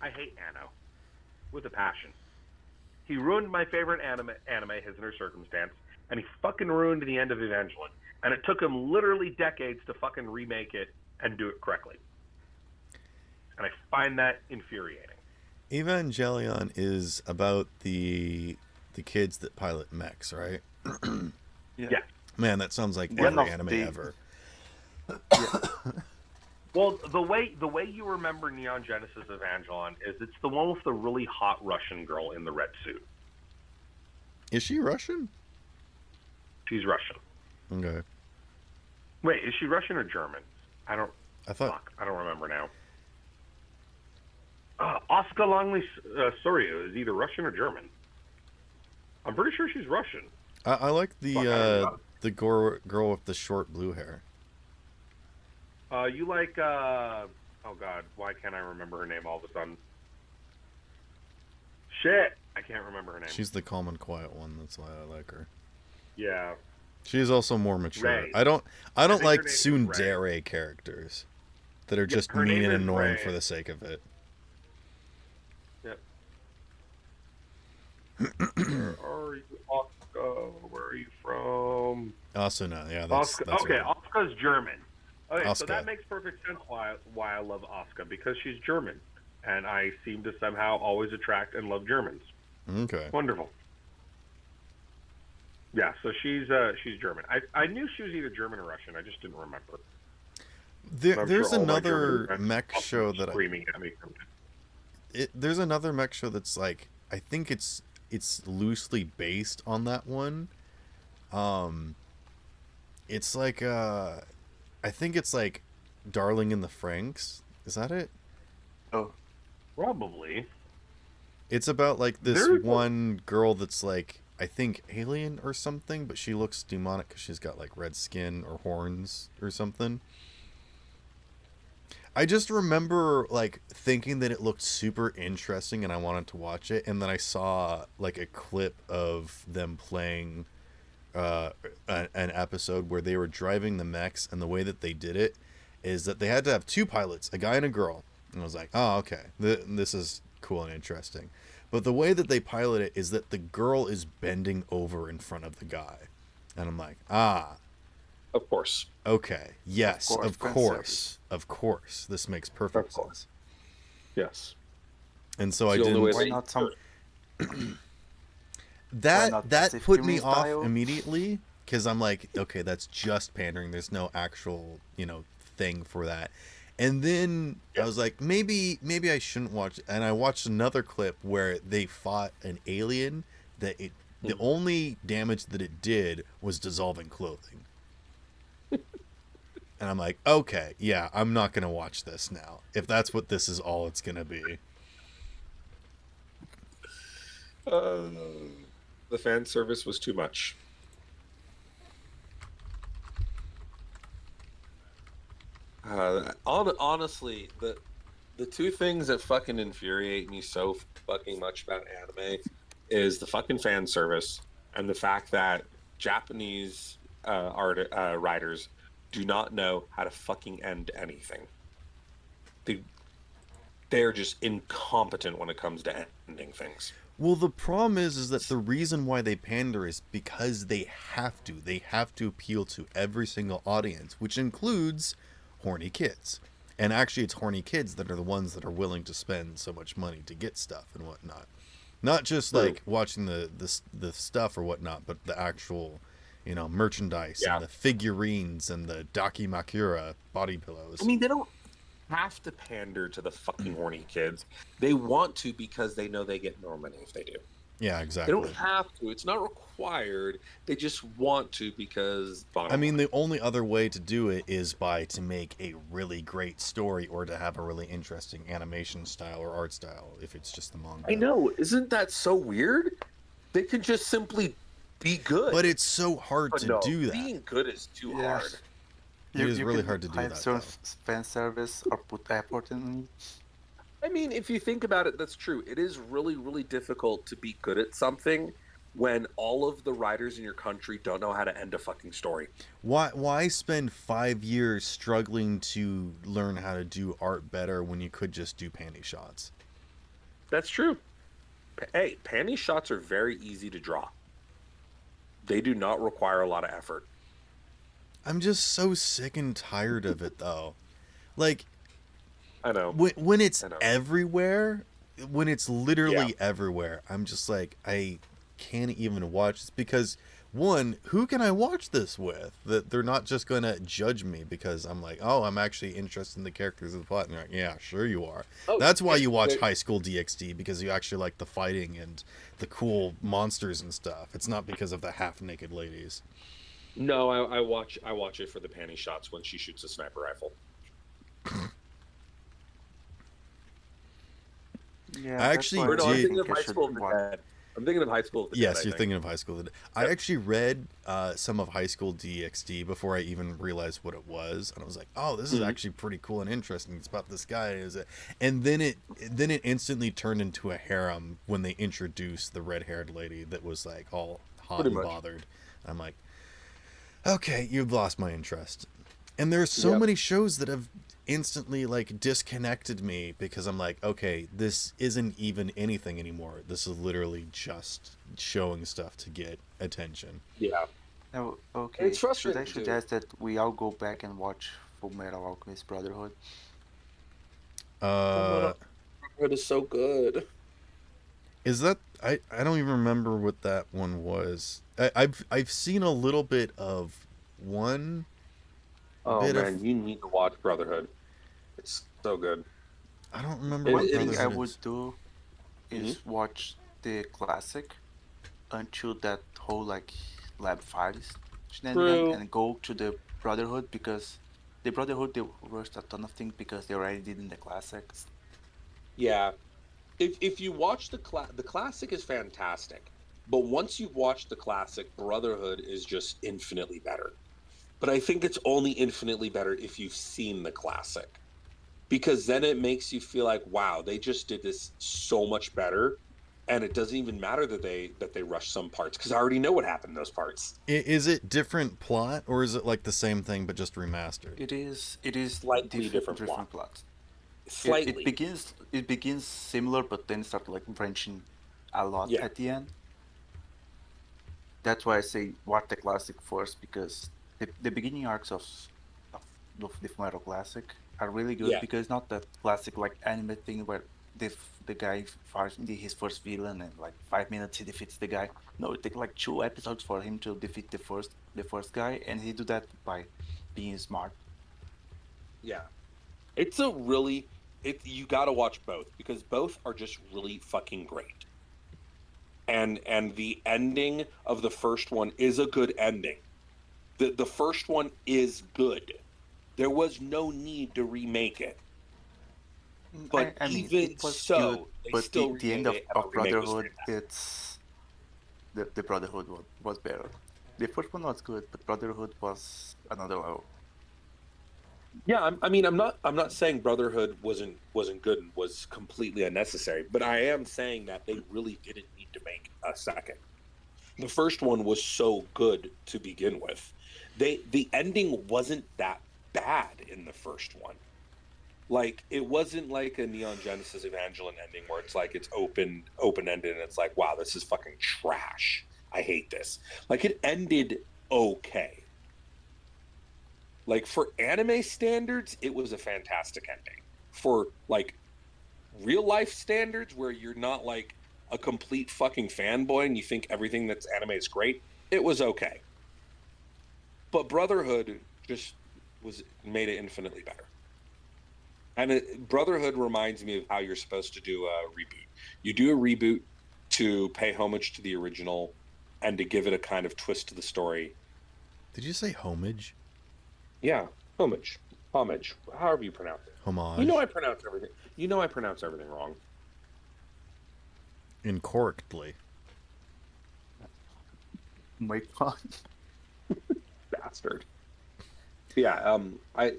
I hate Anno with a passion. He ruined my favorite anime, His Inner Circumstance, and he fucking ruined the end of Evangelion. And it took him literally decades to fucking remake it and do it correctly. And I find that infuriating. Evangelion is about the kids that pilot mechs, right? Yeah. Man, that sounds like One every of anime the- ever. Well, the way you remember Neon Genesis Evangelion is it's the one with the really hot Russian girl in the red suit. Is she Russian? She's Russian. Okay. Wait, is she Russian or German? I thought. I don't remember now. Oscar Longley Surya is either Russian or German. I'm pretty sure she's Russian. I like Fuck, the girl with the short blue hair. You like oh god, why can't I remember her name all of a sudden? Shit, I can't remember her name. She's the calm and quiet one. That's why I like her. Yeah. She is also more mature. Ray. I don't think like her name is tsundere characters that are just her mean name and is annoying Ray. for the sake of it. Yep. Where are you, Oscar? Where are you from? Asuna, yeah, that's Oscar. that's Okay, right. Oscar's German. Okay, so Oscar. that makes perfect sense why I love Oscar, because she's German, and I seem to somehow always attract and love Germans. Okay. Wonderful. Yeah, so she's German. I knew she was either German or Russian. I just didn't remember. I'm There's sure all my another German friends mech are show that screaming at me. there's another mech show that's like, I think it's loosely based on that one. It's like I think it's like Darling in the Franxx. Is that it? Oh, Probably. It's about like this There's one girl that's like, I think alien or something, but she looks demonic because she's got like red skin or horns or something. I just remember like thinking that it looked super interesting and I wanted to watch it, and then I saw like a clip of them playing an episode where they were driving the mechs, and the way that they did it is that they had to have two pilots, a guy and a girl. And I was like, oh, okay, this is cool and interesting. But the way that they pilot it is that the girl is bending over in front of the guy. And I'm like, Of course. okay, yes, of fan course. This makes perfect Of course. sense. Yes. And so I It's the only didn't. way why not some? That not put me Pacific off style? immediately, because I'm like, okay, that's just pandering. There's no actual, thing for that. And then I was like, maybe I shouldn't watch it. And I watched another clip where they fought an alien that the only damage that it did was dissolving clothing. And I'm like, okay, yeah, I'm not gonna watch this now if that's what this is all it's gonna be. The fan service was too much. Honestly, the two things that fucking infuriate me so fucking much about anime is the fucking fan service and the fact that Japanese writers do not know how to fucking end anything. They're just incompetent when it comes to ending things. Well, the problem is that the reason why they pander is because they have to. They have to appeal to every single audience, which includes horny kids. And actually, it's horny kids that are the ones that are willing to spend so much money to get stuff and whatnot. Not just like watching the stuff or whatnot, but the actual, merchandise and the figurines and the dakimakura body pillows. I mean, they don't have to pander to the fucking horny kids. They want to because they know they get more money if they do. Yeah, They exactly. don't have to. It's not required. They just want to because. I mean, the only other way to do it is to make a really great story or to have a really interesting animation style or art style if it's just the manga. I know. Isn't that so weird? They can just simply be good. But it's so hard But to no, do that. being good is too Yeah. hard. It is really can hard to do hide that, certain though. fan service or put effort in. I mean, if you think about it, that's true. It is really, really difficult to be good at something when all of the writers in your country don't know how to end a fucking story. Why spend 5 years struggling to learn how to do art better when you could just do panty shots? That's true. Hey, panty shots are very easy to draw. They do not require a lot of effort. I'm just so sick and tired of it though. Like I know. when it's I know. everywhere, when it's literally Yeah. everywhere, I'm just like I can't even watch this because one, who can I watch this with? That they're not just gonna judge me because I'm like, oh, I'm actually interested in the characters of the plot. And they're like, yeah, sure you are. Oh, That's why yeah, you watch they- High School DxD, because you actually like the fighting and the cool monsters and stuff. It's not because of the half-naked ladies. No, I watch it for the panty shots when she shoots a sniper rifle. Yeah, I that's actually why Or no, I'm did- thinking of I High should School of the watch. Dead. I'm thinking of High School of the Dead. Yes, I you're think. thinking of High School. I actually read some of High School DxD before I even realized what it was, and I was like, "Oh, this is Mhm. actually pretty cool and interesting. It's about this guy." And then it instantly turned into a harem when they introduced the red-haired lady that was like all hot Pretty and much. bothered. I'm like, "Okay, you've lost my interest." And there's so Yep. many shows that have instantly like disconnected me because I'm like, okay, this isn't even anything anymore. This is literally just showing stuff to get attention. Yeah. No, okay. It's frustrating, Should I too. suggest that we all go back and watch Full Metal Alchemist Brotherhood? It is so good. Is that I don't even remember what that one was. I've seen a little bit of one Oh bit man, of you need to watch Brotherhood. It's so good. I don't remember It- One what it thing is- I Brotherhood would is. do is watch the classic until that whole like Lab 5 shenanigan True. and go to the Brotherhood because the Brotherhood they rushed a ton of things because they already did in the classics. Yeah. If you watch the classic is fantastic, but once you've watched the classic, Brotherhood is just infinitely better. But I think it's only infinitely better if you've seen the classic. Because then it makes you feel like, wow, they just did this so much better. And it doesn't even matter that they rushed some parts because I already know what happened in those parts. Is it different plot or is it like the same thing but just remastered? It is Slightly different different plot. plots. Slightly. It begins similar but then start like branching a lot Yeah. at the end. That's why I say watch the classic first because the beginning arcs of the Fullmetal Classic are really good Yeah. because it's not that classic like anime thing where the guy fights his first villain and like 5 minutes he defeats the guy. No, it takes like 2 episodes for him to defeat the first guy, and he do that by being smart. Yeah. It's a really you got to watch both because both are just really fucking great. And the ending of the first one is a good ending. The first one is good. There was no need to remake it. But I mean, even it was so, good, they but still the end remade it, and the of remake was Brotherhood, fantastic. it's the Brotherhood was better. The first one was good, but Brotherhood was another level. Yeah, I mean, I'm not saying Brotherhood wasn't good and was completely unnecessary, but I am saying that they really didn't need to make a second. The first one was so good to begin with. The ending wasn't that bad in the first one. Like it wasn't like a Neon Genesis Evangelion ending where it's like it's open ended and it's like, wow, this is fucking trash. I hate this. Like it ended okay. Like for anime standards, it was a fantastic ending. For like real life standards where you're not like a complete fucking fanboy and you think everything that's anime is great, it was okay. But Brotherhood just was made it infinitely better. And Brotherhood reminds me of how you're supposed to do a reboot. You do a reboot to pay homage to the original and to give it a kind of twist to the story. Did you say homage? Yeah, homage, however you pronounce it. Homage? You know I pronounce everything. You know I pronounce everything wrong. Incorrectly. Make fun. Bastard. Yeah, yeah,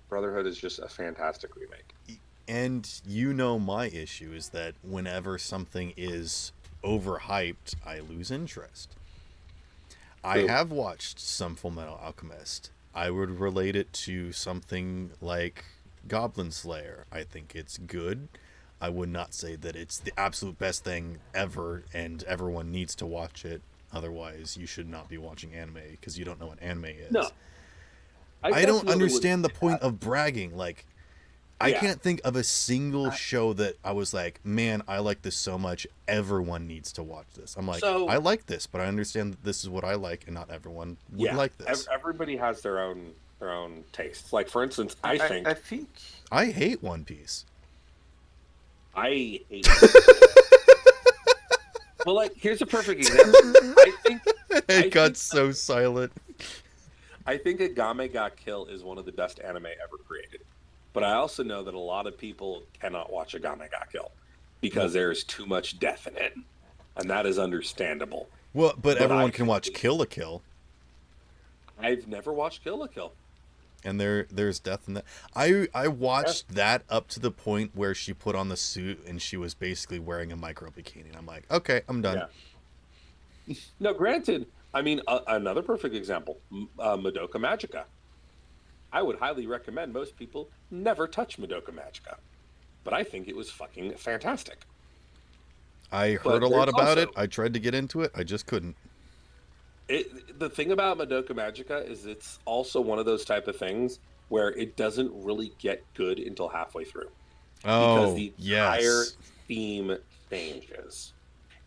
Brotherhood is just a fantastic remake. And you know my issue is that whenever something is overhyped, I lose interest. I True. have watched some Full Metal Alchemist. I would relate it to something like Goblin Slayer. I think it's good. I would not say that it's the absolute best thing ever and everyone needs to watch it. Otherwise, you should not be watching anime because you don't know what anime is. No, I don't definitely understand the would say point that. of bragging. Like, I Yeah. can't think of a single show that I was like, man, I like this so much. Everyone needs to watch this. I'm like, So- I like this, but I understand that this is what I like, and not everyone would like this. Everybody has their own tastes. Like for instance, I think I think I hate One Piece. I hate. Well, like here's a perfect example. I think It got so silent. I think Agame Ga Kill is one of the best anime ever created. But I also know that a lot of people cannot watch Agame Ga Kill because there's too much death in it. And that is understandable. Well, but everyone I can watch think- Kill la Kill, I've never watched Kill la Kill. and there's death in that. I watched that up to the point where she put on the suit and she was basically wearing a micro bikini. And I'm like, okay, I'm done. Yeah. No, granted, I mean, another perfect example, Madoka Magica. I would highly recommend most people never touch Madoka Magica. But I think it was fucking fantastic. I But heard a lot there's about it. also- I tried to get into it. I just couldn't. The thing about Madoka Magica is it's also one of those type of things where it doesn't really get good until halfway through. Because Oh, the entire yes. theme changes.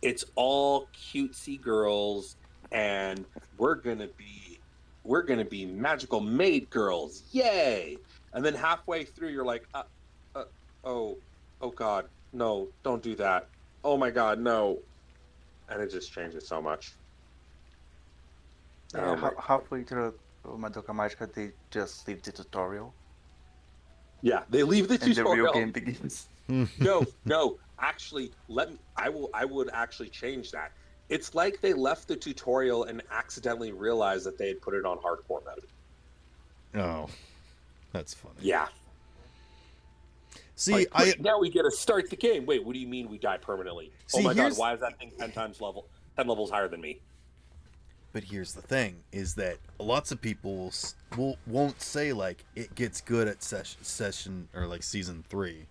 It's all cutesy girls, and we're gonna be magical maid girls, yay! And then halfway through, you're like, oh God, no, don't do that. Oh my God, no! And it just changes so much. Oh my- halfway through Madoka Magica, they just leave the tutorial Yeah, they leave the and the tutorial. real game begins. No. Actually, I would actually change that. It's like they left the tutorial and accidentally realized that they had put it on hardcore mode. Oh, that's funny. Yeah. See, Like, wait, now we get to start the game. Wait, what do you mean we die permanently? See, Oh my God, here's- why is that thing 10 levels higher than me? But here's the thing: is that lots of people won't say like it gets good at session or like season 3.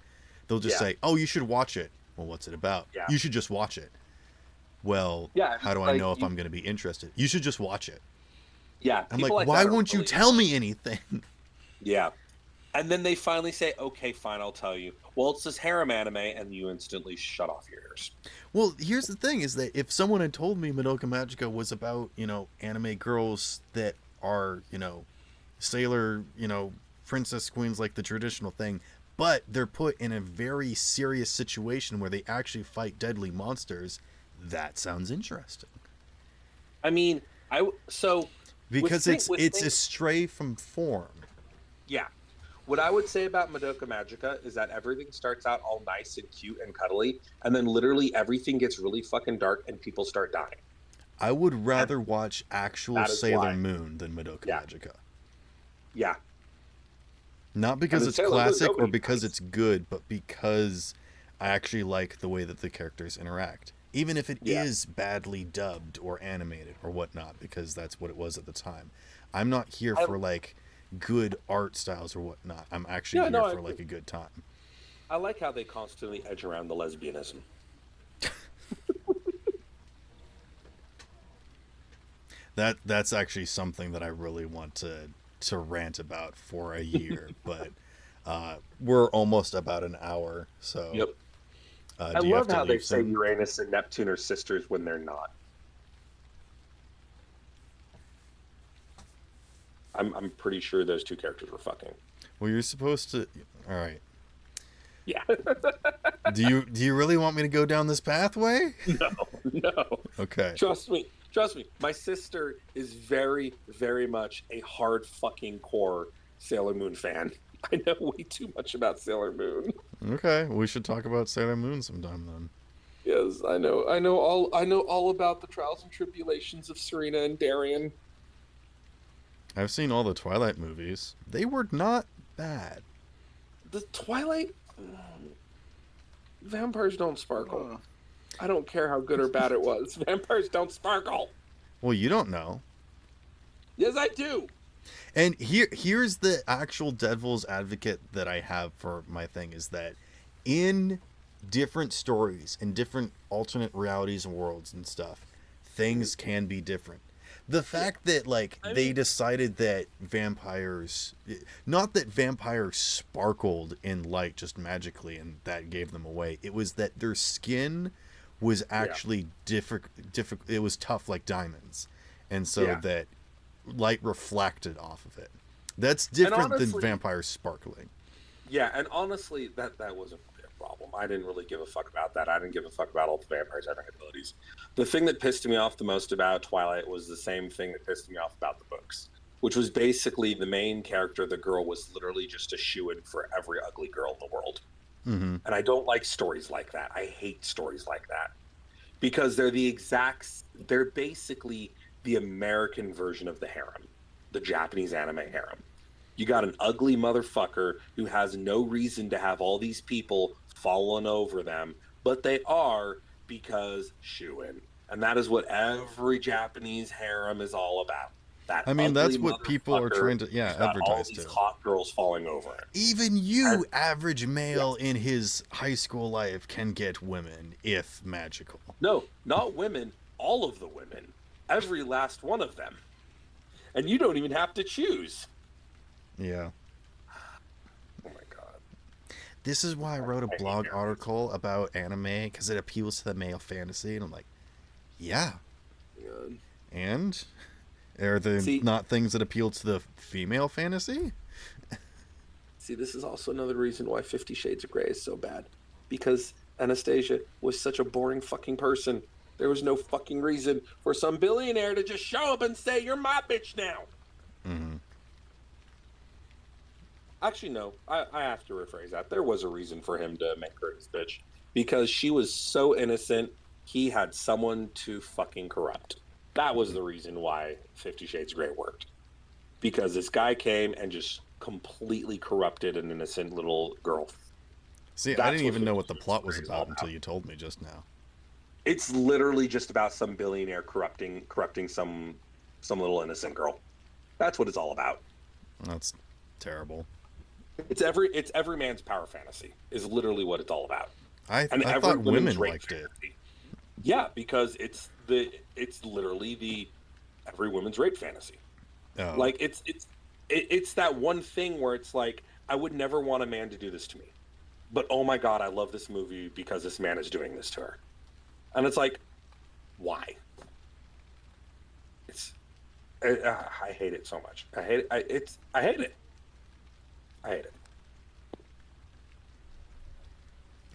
They'll just Yeah. say, "Oh, you should watch it." Well, what's it about? Yeah. You should just watch it. Well, Yeah, how do I like, know if I'm going to be interested? You should just watch it. Yeah. I'm people like, that why are won't you really- tell me anything? Yeah. And then they finally say, okay, fine, I'll tell you. Well, it's this harem anime, and you instantly shut off your ears. Well, here's the thing: is that if someone had told me Madoka Magica was about, anime girls that are, sailor, princess queens, like the traditional thing, but they're put in a very serious situation where they actually fight deadly monsters, that sounds interesting. I mean, Because with it's things- astray from form. Yeah. What I would say about Madoka Magica is that everything starts out all nice and cute and cuddly, and then literally everything gets really fucking dark and people start dying. I would rather watch actual that is Sailor why. Moon than Madoka Yeah. Magica. Yeah. Not because mean, it's Sailor Moon, classic or nobody because fights. it's good, but because I actually like the way that the characters interact. Even if it is Yeah. badly dubbed or animated or whatnot, because that's what it was at the time. I'm not here for like good art styles or whatnot. I'm actually Yeah, here no, I for like agree. a good time. I like how they constantly edge around the lesbianism. That's actually something that I really want to rant about for a year, but we're almost about an hour, so Yep. I do you have love to how they leave say soon? Uranus and Neptune are sisters when they're not. I'm pretty sure those two characters were fucking. Well, you're supposed to. All right. Yeah. Do you really want me to go down this pathway? No. Okay. Trust me. My sister is very, very much a hard fucking core Sailor Moon fan. I know way too much about Sailor Moon. Okay. We should talk about Sailor Moon sometime then. Yes, I know. I know all about the trials and tribulations of Serena and Darian. I've seen all the Twilight movies. They were not bad. The Twilight vampires don't sparkle. I don't care how good or bad it was. Vampires don't sparkle. Well, you don't know. Yes, I do. And here's the actual devil's advocate that I have for my thing is that in different stories and different alternate realities and worlds and stuff, things can be different. The fact that like they decided that vampires, not that vampires sparkled in light just magically and that gave them away, it was that their skin was actually different. It was tough like diamonds, and so that light reflected off of it. That's different than vampires sparkling. Yeah, and honestly, that wasn't really a problem. I didn't really give a fuck about that. I didn't give a fuck about all the vampires having abilities. The thing that pissed me off the most about Twilight was the same thing that pissed me off about the books, which was basically the main character, the girl, was literally just a shoo-in for every ugly girl in the world. Mm-hmm. And I don't like stories like that. I hate stories like that because they're basically the American version of the harem, the Japanese anime harem. You got an ugly motherfucker who has no reason to have all these people falling over them, but they are because shoo-in. And that is what every Japanese harem is all about. That I mean, ugly that's what people are trying to who's got all advertise these to. hot girls falling over it. Even you, average male in his high school life, can get women if magical. No, not women. All of the women. Every last one of them. And you don't even have to choose. Yeah. Oh my god. This is why I wrote a blog article about anime, because it appeals to the male fantasy, and I'm like, yeah. God. And? Are there not things that appeal to the female fantasy? See, this is also another reason why 50 Shades of Grey is so bad. Because Anastasia was such a boring fucking person. There was no fucking reason for some billionaire to just show up and say, "You're my bitch now." Mm-hmm. Actually, no. I have to rephrase that. There was a reason for him to make her his bitch. Because she was so innocent, he had someone to fucking corrupt. That was the reason why 50 Shades of Grey worked. Because this guy came and just completely corrupted an innocent little girl. See, I didn't even know what the plot was about until you told me just now. It's literally just about some billionaire corrupting some little innocent girl. That's what it's all about. That's terrible. It's every man's power fantasy is literally what it's all about. I thought women liked it. Yeah, because it's literally the every woman's rape fantasy. Oh. Like it's that one thing where it's like, I would never want a man to do this to me, but oh my god, I love this movie because this man is doing this to her, and it's like, why? I hate it so much. I hate it. I hate it. I hate it.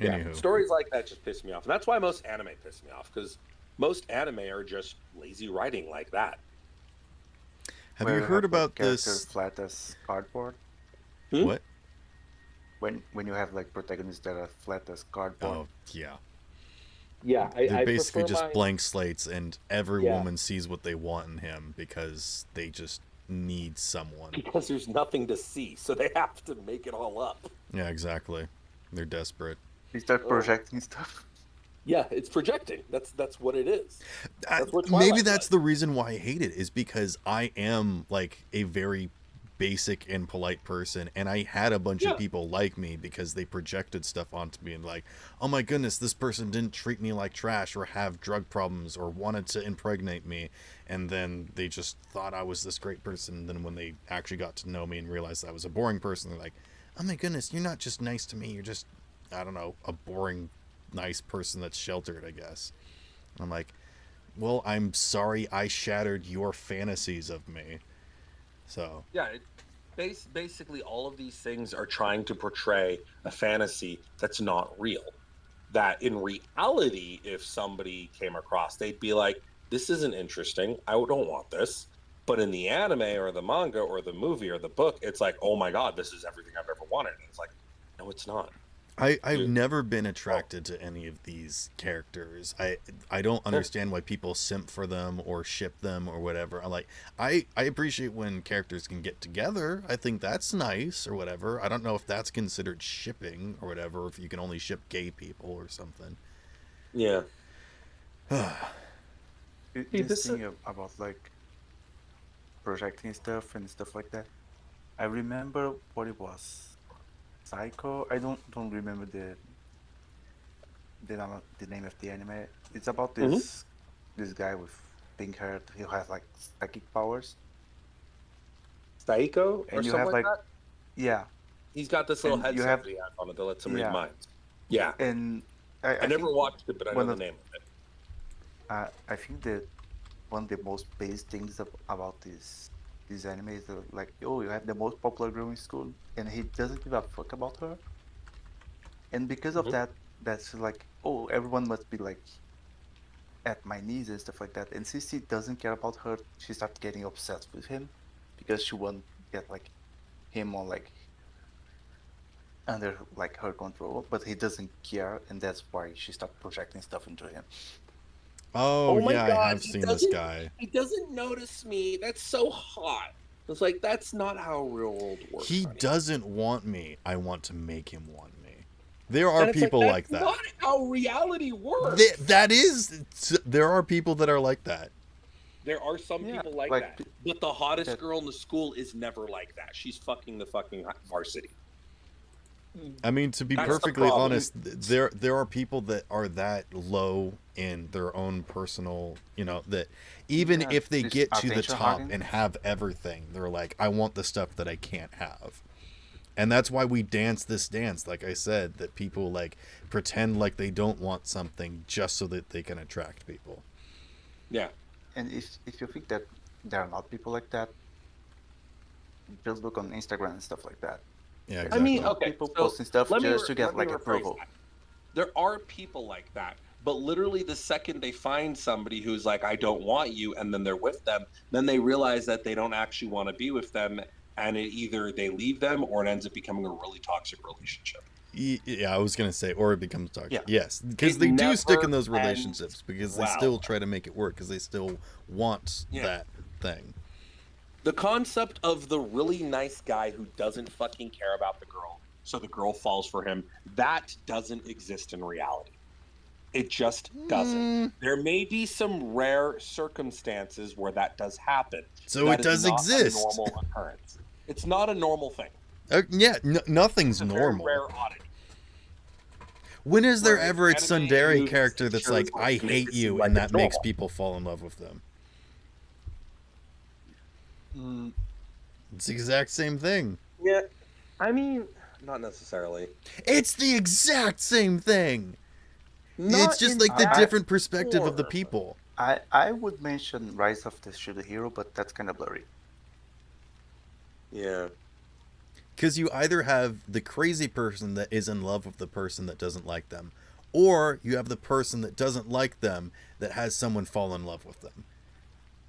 Anywho. Yeah, stories like that just piss me off. And that's why most anime piss me off, because most anime are just lazy writing like that. Have you heard about this? Flat as cardboard. What? When you have like protagonists that are flat as cardboard. Oh yeah. Yeah, they're basically just blank slates, and every woman sees what they want in him because they just need someone. Because there's nothing to see, so they have to make it all up. Yeah, exactly. They're desperate. They start projecting stuff. Yeah, it's projecting. That's what it is. Maybe that's the reason why I hate it, is because I am like a very basic and polite person, and I had a bunch of people like me because they projected stuff onto me and like, oh my goodness, this person didn't treat me like trash or have drug problems or wanted to impregnate me, and then they just thought I was this great person. And then when they actually got to know me and realized I was a boring person, they're like, oh my goodness, you're not just nice to me, you're just, I don't know, a boring nice person that's sheltered, I guess. And I'm like, well, I'm sorry I shattered your fantasies of me. So yeah, basically all of these things are trying to portray a fantasy that's not real. That in reality, if somebody came across, they'd be like, this isn't interesting, I don't want this. But in the anime or the manga or the movie or the book, it's like, oh my god, this is everything I've ever wanted. And it's like, no, it's not. I've never been attracted to any of these characters. I don't understand why people simp for them or ship them or whatever. I appreciate when characters can get together. I think that's nice or whatever. I don't know if that's considered shipping or whatever, if you can only ship gay people or something. Yeah. See, This thing about like projecting stuff and stuff like that. I remember what it was. Psycho. I don't remember the name of the anime. It's about Mhm. this guy with pink hair who has like psychic powers, Saiko or and you something have like like that. yeah, He's got this little and you headset have that he has on it that lets him read yeah, minds. Yeah, and I I never think watched it, but I know one the of name of it. I think that one of the most basic things about this anime is like, oh, you have the most popular girl in school, and he doesn't give a fuck about her, and because of Mhm. that, that's like, oh, everyone must be like at my knees and stuff like that. And since he doesn't care about her, she starts getting obsessed with him because she won't get like him on like under like her control, but he doesn't care, and that's why she starts projecting stuff into him. Oh Oh my yeah, I god, have seen this guy. he doesn't notice me. That's so hot. It's like that's not how real world works, He honey. doesn't want me. I want to make him want me. There are And it's like people that's like that. not how reality works. That is. There are people that are like that. There are some Yeah, people like like that, but the hottest that. girl in the school is never like that. She's fucking the fucking varsity. I mean, to be That's the perfectly problem. honest, there are people that are that low in their own personal, that even Yeah, if they this get to the attention top hogging. and have everything, they're like, I want the stuff that I can't have. And that's why we dance this dance, like I said, that people like pretend like they don't want something just so that they can attract people. Yeah. And if you think that there are not people like that, just look on Instagram and stuff like that. Yeah, There's I a mean, exactly. lot of okay, people so posting stuff just to let get me like rephrase approval. that. There are people like that, but literally the second they find somebody who's like, I don't want you, and then they're with them, then they realize that they don't actually want to be with them, and it either they leave them or it ends up becoming a really toxic relationship. Yeah, I was gonna say, or it becomes toxic. Yeah. Yes, because It they do stick in never those ends relationships because they still well. try to make it work because they still want Yeah. that thing. The concept of the really nice guy who doesn't fucking care about the girl, so the girl falls for him, that doesn't exist in reality. It just doesn't. There may be some rare circumstances where that does happen. So That it is does not a exist. normal occurrence. It's not a normal thing. Yeah, nothing's It's a very normal. rare oddity. When is there Whereas ever a anime and tsundere movies character and that's shows like, I like make hate it seem you, like and it's that makes normal. people fall in love with them? Mm, It's the exact same thing. Yeah, I mean, not necessarily. It's the exact same thing. Not It's just in like the that different perspective of the form. people. I would mention Rise of the Shield Hero, but that's kind of blurry. Yeah. Because you either have the crazy person that is in love with the person that doesn't like them, or you have the person that doesn't like them that has someone fall in love with them.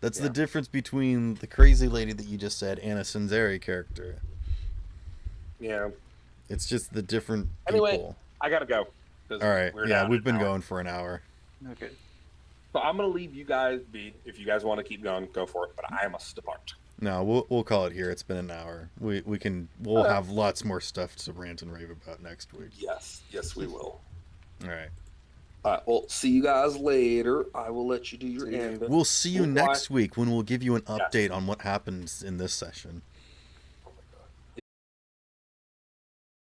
That's the Yeah. difference between the crazy lady that you just said and a tsundere character. Yeah. It's just the different people. Anyway, I gotta go. 'Cause All right. we're Yeah, down we've an been hour. going for an hour. Okay. So I'm gonna leave you guys be. If you guys want to keep going, go for it. But I must depart. No, we'll call it here. It's been an hour. We'll have lots more stuff to rant and rave about next week. Yes, we will. All right. Well, see you guys later. I will let you do your See ya. ending. We'll see you Goodbye. next week when we'll give you an Yes. update on what happens in this session.